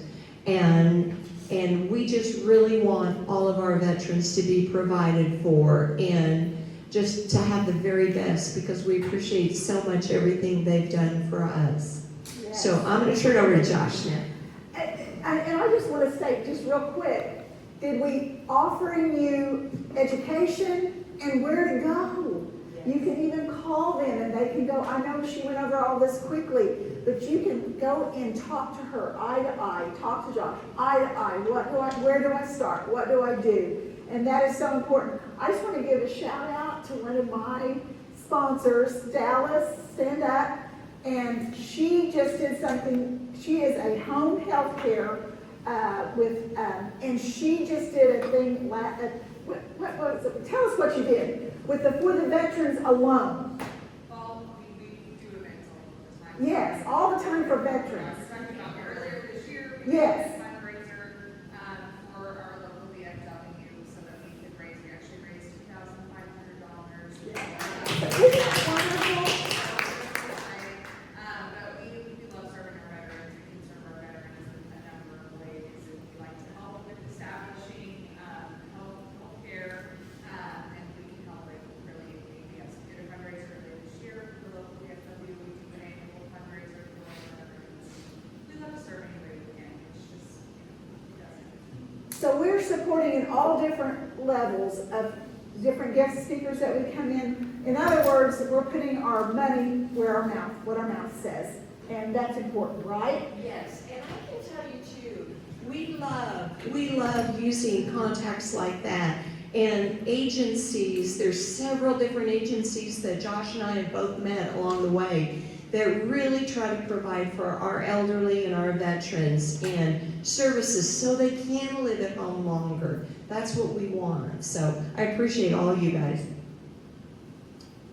And we just really want all of our veterans to be provided for and just to have the very best, because we appreciate so much everything they've done for us. Yes. So I'm going to turn it over to Josh now. And I just want to say, just real quick, did we offering you education and where to go? You can even call them and they can go. I know she went over all this quickly, but you can go and talk to her eye to eye, talk to Josh eye to eye. Where do I start? What do I do? And that is so important. I just want to give a shout out to one of my sponsors, Dallas, stand up. And she just did something, she is a home health care and she just did a thing, what was it? Tell us what you did for the veterans alone. Well, we do events all the time. Yes, all the time for veterans. We talked about earlier this year, we Yes. did a fundraiser for our local VFW so that we could raise, we actually raised $2,500. Isn't that wonderful? But we love serving our veterans. We can serve our veterans in a number of ways. We like to help with establishing healthcare, and we can help with really, we did a fundraiser earlier this year for the local VFW. We do an annual fundraiser for our veterans. We love serving everybody we can. It's just, it doesn't. So we're supporting in all different levels of different guest speakers that we come in. In other words, we're putting our money where our mouth, what our mouth says. And that's important, right? Yes, and I can tell you too, we love using contacts like that. And agencies, there's several different agencies that Josh and I have both met along the way that really try to provide for our elderly and our veterans and services so they can live at home longer. That's what we want. So I appreciate all you guys.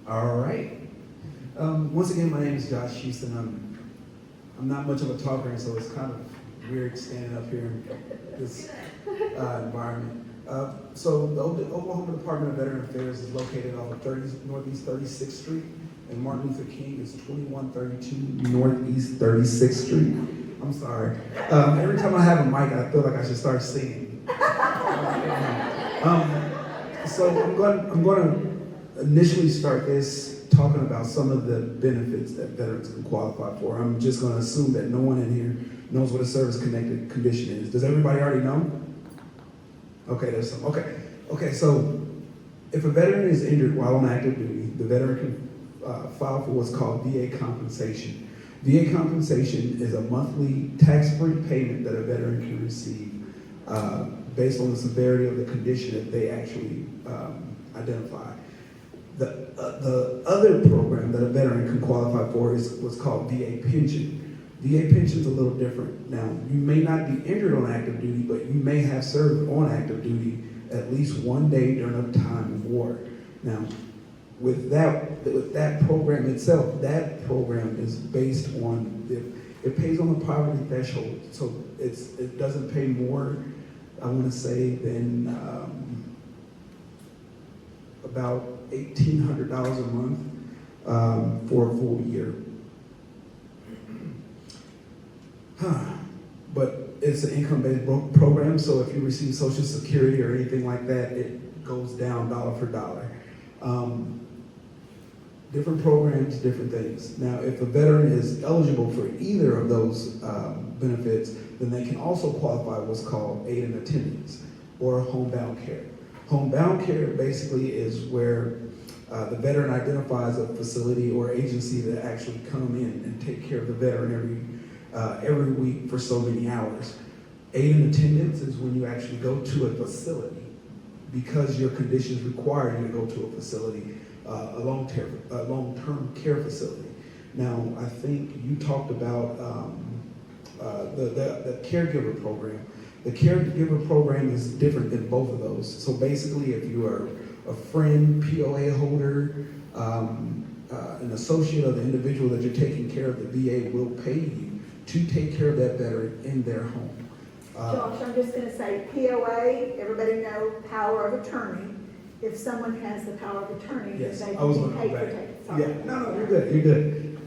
All right. Once again, my name is Josh Houston. I'm not much of a talker, so it's kind of weird standing up here in this environment. So the Oklahoma Department of Veteran Affairs is located off of Northeast 36th Street, and Martin Luther King is 2132 Northeast 36th Street. I'm sorry. Every time I have a mic, I feel like I should start singing. So I'm going to initially start this talking about some of the benefits that veterans can qualify for. I'm just going to assume that no one in here knows what a service-connected condition is. Does everybody already know? Okay, there's some. Okay. So if a veteran is injured while on active duty, the veteran can file for what's called VA compensation. VA compensation is a monthly tax-free payment that a veteran can receive based on the severity of the condition that they actually identify. The other program that a veteran can qualify for is what's called VA pension. VA pension is a little different. Now, you may not be injured on active duty, but you may have served on active duty at least one day during a time of war. Now, with that program itself, that program is based on, it pays on the poverty threshold, so it doesn't pay more, I want to say, than about $1,800 a month for a full year. But it's an income-based program, so if you receive Social Security or anything like that, it goes down dollar for dollar. Different programs, different things. Now, if a veteran is eligible for either of those benefits, then they can also qualify what's called aid and attendance or homebound care. Homebound care basically is where the veteran identifies a facility or agency that actually come in and take care of the veteran every week for so many hours. Aid and attendance is when you actually go to a facility because your conditions require you to go to a facility, a long-term care facility. Now, I think you talked about the caregiver program. The caregiver program is different than both of those. So basically, if you are a friend, POA holder, an associate of the individual that you're taking care of, the VA will pay you to take care of that veteran in their home. Josh, I'm just gonna say POA, everybody know power of attorney. If someone has the power of attorney, Yes, they I was can going pay to for go back. it. Sorry. Yeah, no, you're good.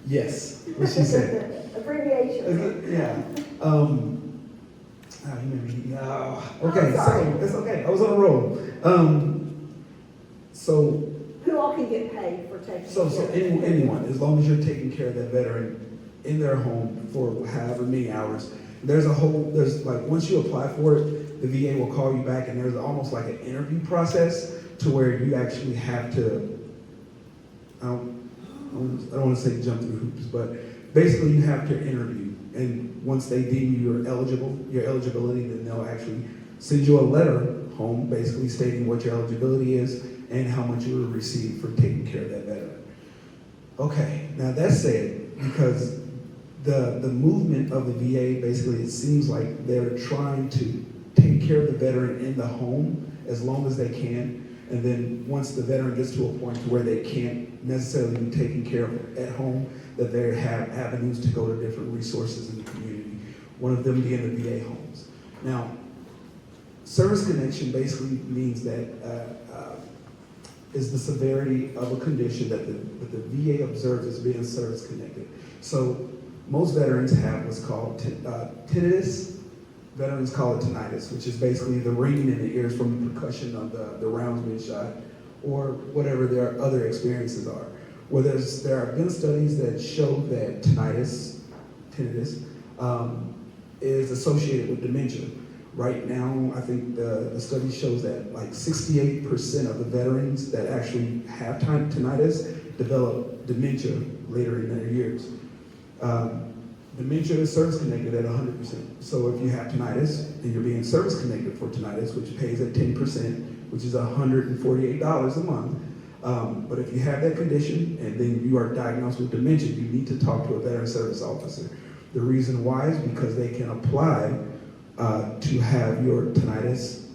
Yes, what she said. Abbreviation. Yeah. Okay, I'm sorry. so it's okay. I was on a roll. So Who all can get paid for taking care of it? anyone, as long as you're taking care of that veteran in their home for however many hours. There's like, once you apply for it, the VA will call you back, and there's almost like an interview process to where you actually have to, I don't want to say jump through hoops, but basically you have to interview. And once they deem you your eligibility, then they'll actually send you a letter home basically stating what your eligibility is and how much you will receive for taking care of that veteran. Okay, now that said, because the movement of the VA, basically, it seems like they're trying to take care of the veteran in the home as long as they can. And then once the veteran gets to a point to where they can't necessarily be taken care of at home, that they have avenues to go to different resources in the community, one of them being the VA homes. Now, service connection basically means that is the severity of a condition that the VA observes as being service connected. So most veterans have what's called tinnitus. Veterans call it tinnitus, which is basically the ringing in the ears from the percussion of the rounds being shot, or whatever their other experiences are. Well, there have been studies that show that tinnitus is associated with dementia. Right now, I think the study shows that like 68% of the veterans that actually have tinnitus develop dementia later in their years. Dementia is service connected at 100%. So if you have tinnitus and you're being service connected for tinnitus, which pays at 10%, which is $148 a month. But if you have that condition and then you are diagnosed with dementia, you need to talk to a veteran service officer. The reason why is because they can apply to have your tinnitus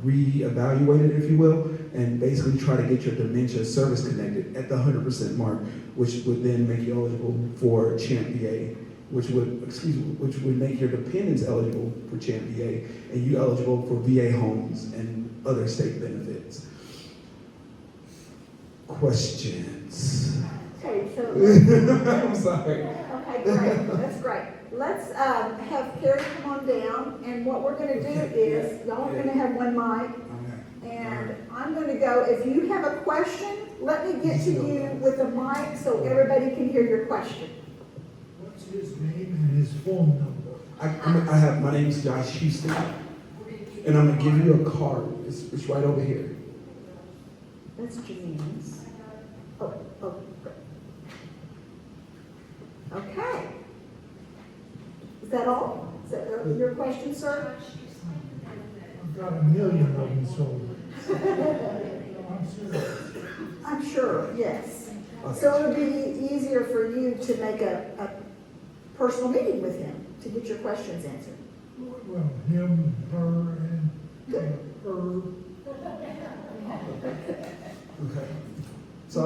re-evaluated, if you will, and basically try to get your dementia service connected at the 100% mark, which would then make you eligible for CHAMP VA, which would make your dependents eligible for CHAMP VA, and you eligible for VA homes and other state benefits. Questions? Okay, so. I'm sorry. Okay, great, that's great. Let's have Carrie come on down, and what we're gonna do is, y'all are gonna have one mic, and I'm gonna go, if you have a question, let me get to you with a mic so everybody can hear your question. What's his name and his phone number? I have, my name's Josh Houston, and I'm gonna give you a card. It's right over here. That's Janine's. Oh, great. Okay. Is that all? Is that your question, sir? I've got 1 million of them sold. I'm serious. I'm sure, yes. So it would be easier for you to make a personal meeting with him to get your questions answered. Well, him, her, and her. Okay. So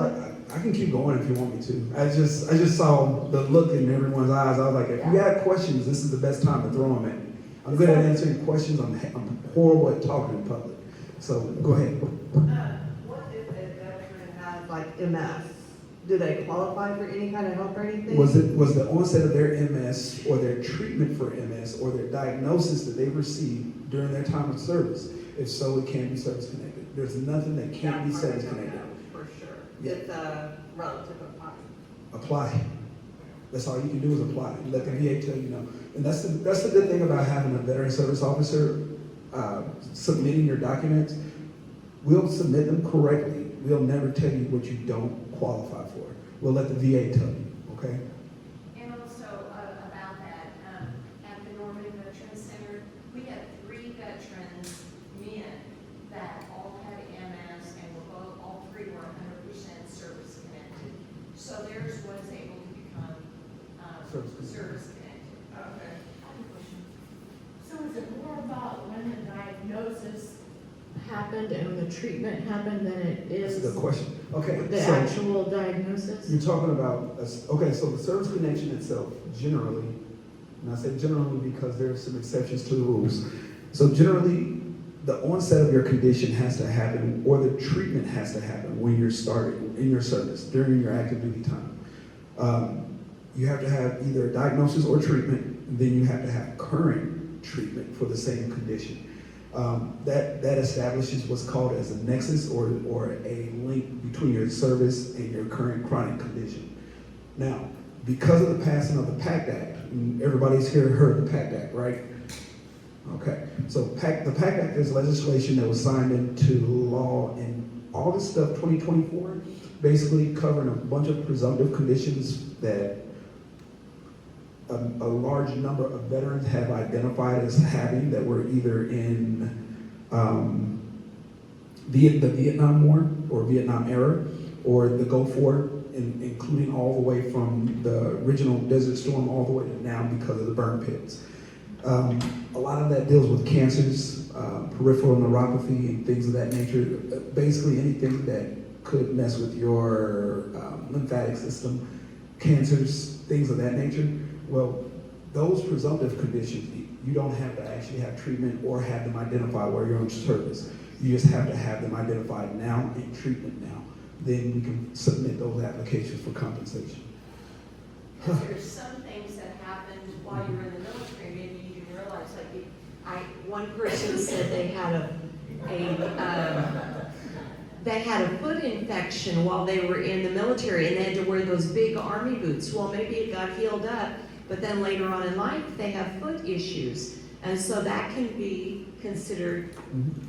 I can keep going if you want me to. I just saw the look in everyone's eyes. I was like, if you have questions, this is the best time to throw them at me. I'm good at answering questions. I'm horrible at talking in public. So go ahead. What if a veteran has like MS? Do they qualify for any kind of help or anything? Was the onset of their MS or their treatment for MS or their diagnosis that they received during their time of service? If so, it can be service connected. There's nothing that can't be service connected. For sure. Yeah. It's a relative of mine. Apply. That's all you can do is apply. Let the VA tell you no. And that's the good thing about having a veteran service officer submitting your documents. We'll submit them correctly. We'll never tell you what you don't qualify for. We'll let the VA tell you, okay? And also about that, at the Norman Veterans Center, we had 3 veterans, men, that all had MS and all 3 were 100% service connected. So theirs was able to become service connected. Okay. So is it more about when the diagnosis happened and when the treatment happened than it That's a is good question. Okay, the so actual diagnosis? you're talking about, okay, so the service connection itself, generally, and I say generally because there are some exceptions to the rules. So generally, the onset of your condition has to happen, or the treatment has to happen when you're starting in your service, during your active duty time. You have to have either a diagnosis or treatment, then you have to have current treatment for the same condition. That establishes what's called as a nexus or a link between your service and your current chronic condition. Now, because of the passing of the PACT Act, and everybody's here heard of the PACT Act, right? Okay, so the PACT Act is legislation that was signed into law in August of 2024, basically covering a bunch of presumptive conditions that a large number of veterans have identified as having that were either in the Vietnam War or Vietnam era, or the Gulf War including all the way from the original Desert Storm all the way to now because of the burn pits. A lot of that deals with cancers, peripheral neuropathy, and things of that nature. Basically anything that could mess with your lymphatic system, cancers, things of that nature. Well, those presumptive conditions, you don't have to actually have treatment or have them identified while you're on service. You just have to have them identified now and treatment now. Then we can submit those applications for compensation. There's some things that happened while you were in the military, maybe you didn't realize, like, one person said they had a foot infection while they were in the military and they had to wear those big army boots. Well, maybe it got healed up, but then later on in life, they have foot issues. And so that can be considered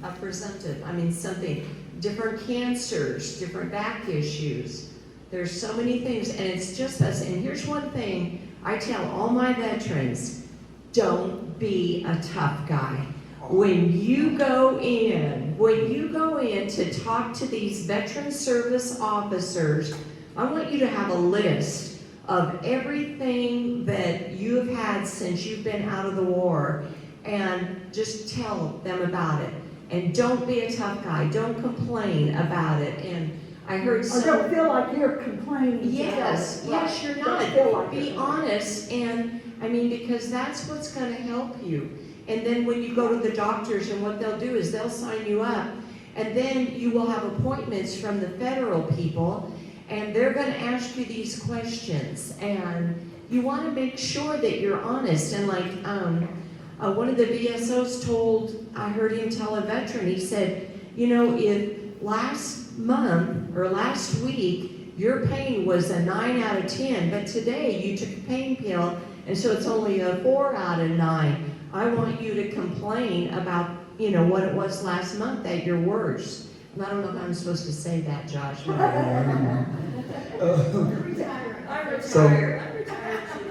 a presumptive, something, different cancers, different back issues. There's so many things, and it's just us. And here's one thing I tell all my veterans: don't be a tough guy. When you go in to talk to these veteran service officers, I want you to have a list of everything that you have had since you've been out of the war, and just tell them about it. And don't be a tough guy. Don't complain about it. And I heard Or don't feel like you're complaining. Yes, yes, you're not. Be honest, and because that's what's going to help you. And then when you go to the doctors, and what they'll do is they'll sign you up, and then you will have appointments from the federal people, and they're going to ask you these questions, and you want to make sure that you're honest. And like one of the VSOs I heard him tell a veteran, he said, if last month or last week your pain was a 9 out of 10, but today you took a pain pill, and so it's only a 4 out of 9. I want you to complain about, what it was last month at your worst. And I don't know how I'm supposed to say that, Josh.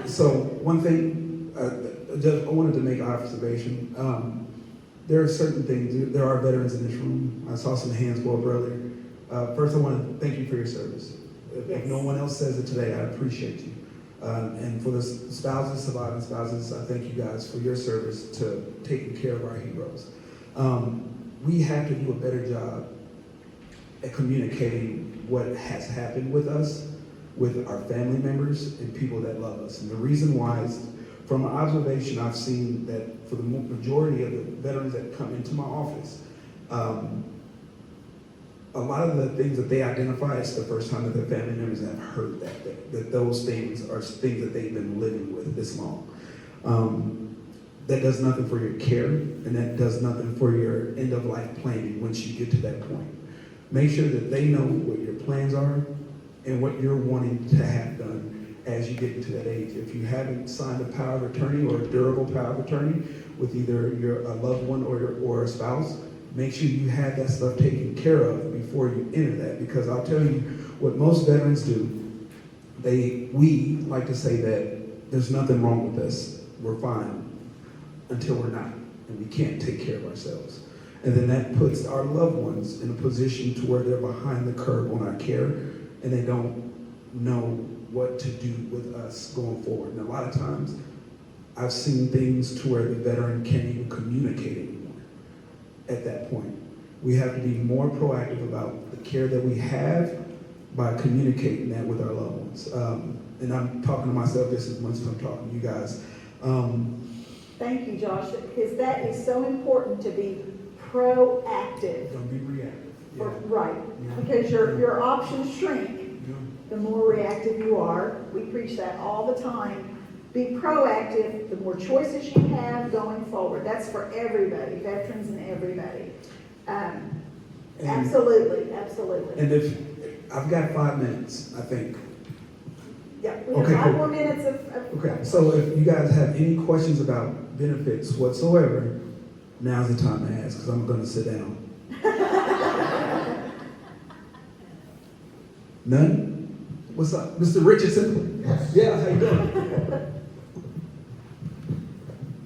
So one thing, I wanted to make an observation. There are certain things, there are veterans in this room. I saw some hands go up earlier. First, I want to thank you for your service. If no one else says it today, I appreciate you. And for the spouses, surviving spouses, I thank you guys for your service to taking care of our heroes. We have to do a better job at communicating what has happened with us, with our family members, and people that love us. And the reason why is, from my observation, I've seen that for the majority of the veterans that come into my office, a lot of the things that they identify is the first time that their family members have heard that those things are things that they've been living with this long. That does nothing for your care, and that does nothing for your end-of-life planning once you get to that point. Make sure that they know what your plans are and what you're wanting to have done as you get into that age. If you haven't signed a power of attorney or a durable power of attorney with either a loved one or a spouse, make sure you have that stuff taken care of before you enter that. Because I'll tell you what most veterans do, we like to say that there's nothing wrong with us, we're fine, until we're not, and we can't take care of ourselves. And then that puts our loved ones in a position to where they're behind the curve on our care, and they don't know what to do with us going forward. And a lot of times, I've seen things to where the veteran can't even communicate anymore at that point. We have to be more proactive about the care that we have by communicating that with our loved ones. And I'm talking to myself just as much as I'm talking to you guys. Thank you, Josh, because that is so important to be proactive. Don't be reactive. Yeah. Right, Yeah. because your options shrink Yeah. the more reactive you are. We preach that all the time. Be proactive, the more choices you have going forward. That's for everybody, veterans and everybody. Absolutely. And if I've got 5 minutes, I think. Yeah, we have Okay, 5 cool. more minutes of. Okay, so if you guys have any questions about benefits whatsoever, now's the time to ask, because I'm going to sit down. None? What's up? Mr. Richardson? Yes. Yeah, how you doing?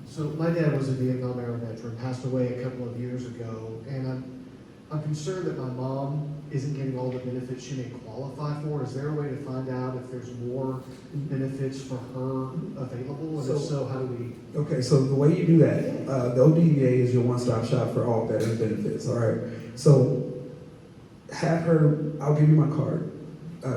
So my dad was a Vietnam era veteran, passed away a couple of years ago, and I'm concerned that my mom isn't getting all the benefits she may qualify for. Is there a way to find out if there's more benefits for her available? And if so, how do we? Okay, so the way you do that, the ODVA is your one-stop shop for all veteran benefits, all right? So have her, I'll give you my card.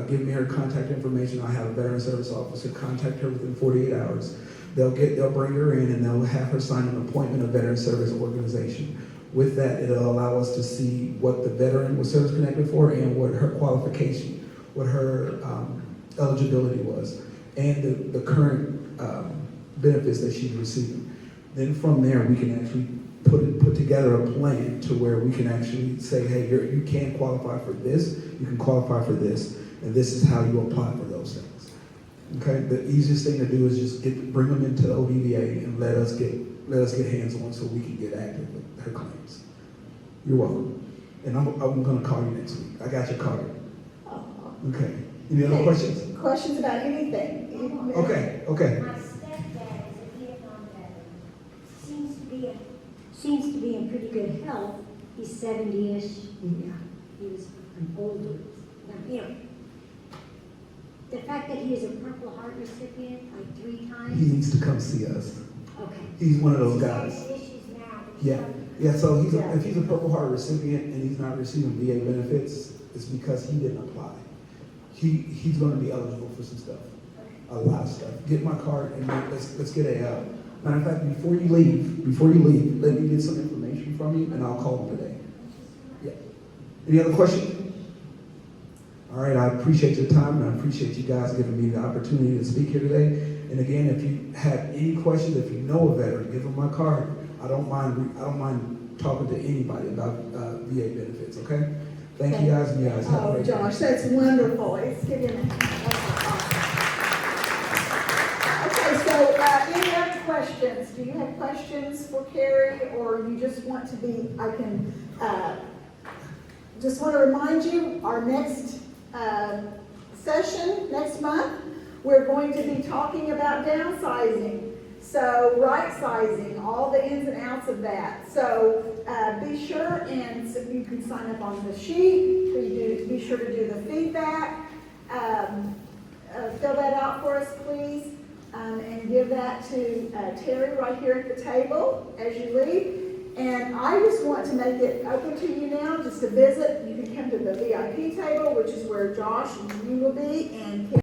Give me her contact information. I'll have a veteran service officer contact her within 48 hours. They'll bring her in and they'll have her sign an appointment of veteran service organization. With that, it'll allow us to see what the veteran was service connected for and what her qualification, what her eligibility was, and the current benefits that she's receiving. Then from there, we can actually put together a plan to where we can actually say, hey, you can qualify for this, you can qualify for this, and this is how you apply for those things. Okay, the easiest thing to do is just bring them into the ODVA and let us get hands on so we can get active with her claims. You're welcome. And I'm going to call you next week. I got your card. Okay. Any other questions? Questions about anything? Okay. My stepdad is a Vietnam veteran. Seems to be in pretty good health. He's 70-ish. Yeah, he was an older. You know, the fact that he is a Purple Heart recipient like 3 times. He needs to come see us. Okay. He's one of those guys. He's having issues now. Yeah. So if he's a Purple Heart recipient and he's not receiving VA benefits, it's because he didn't apply. He's going to be eligible for some stuff, a lot of stuff. Get my card and let's get a. Matter of fact, before you leave, let me get some information from you and I'll call him today. Yeah. Any other questions? All right. I appreciate your time and I appreciate you guys giving me the opportunity to speak here today. And again, if you have any questions, if you know a veteran, give them my card. I don't mind talking to anybody about VA benefits. Okay. Thank you guys, and you guys have a great day. Josh, that's wonderful. It's giving. Okay, so any other questions? Do you have questions for Carrie, or you just want to be? I can just want to remind you our next session next month. We're going to be talking about downsizing. So right-sizing, all the ins and outs of that. So be sure, and so you can sign up on the sheet. Be sure to do the feedback. Fill that out for us, please, and give that to Terry right here at the table as you leave. And I just want to make it open to you now, just to visit. You can come to the VIP table, which is where Josh and you will be, and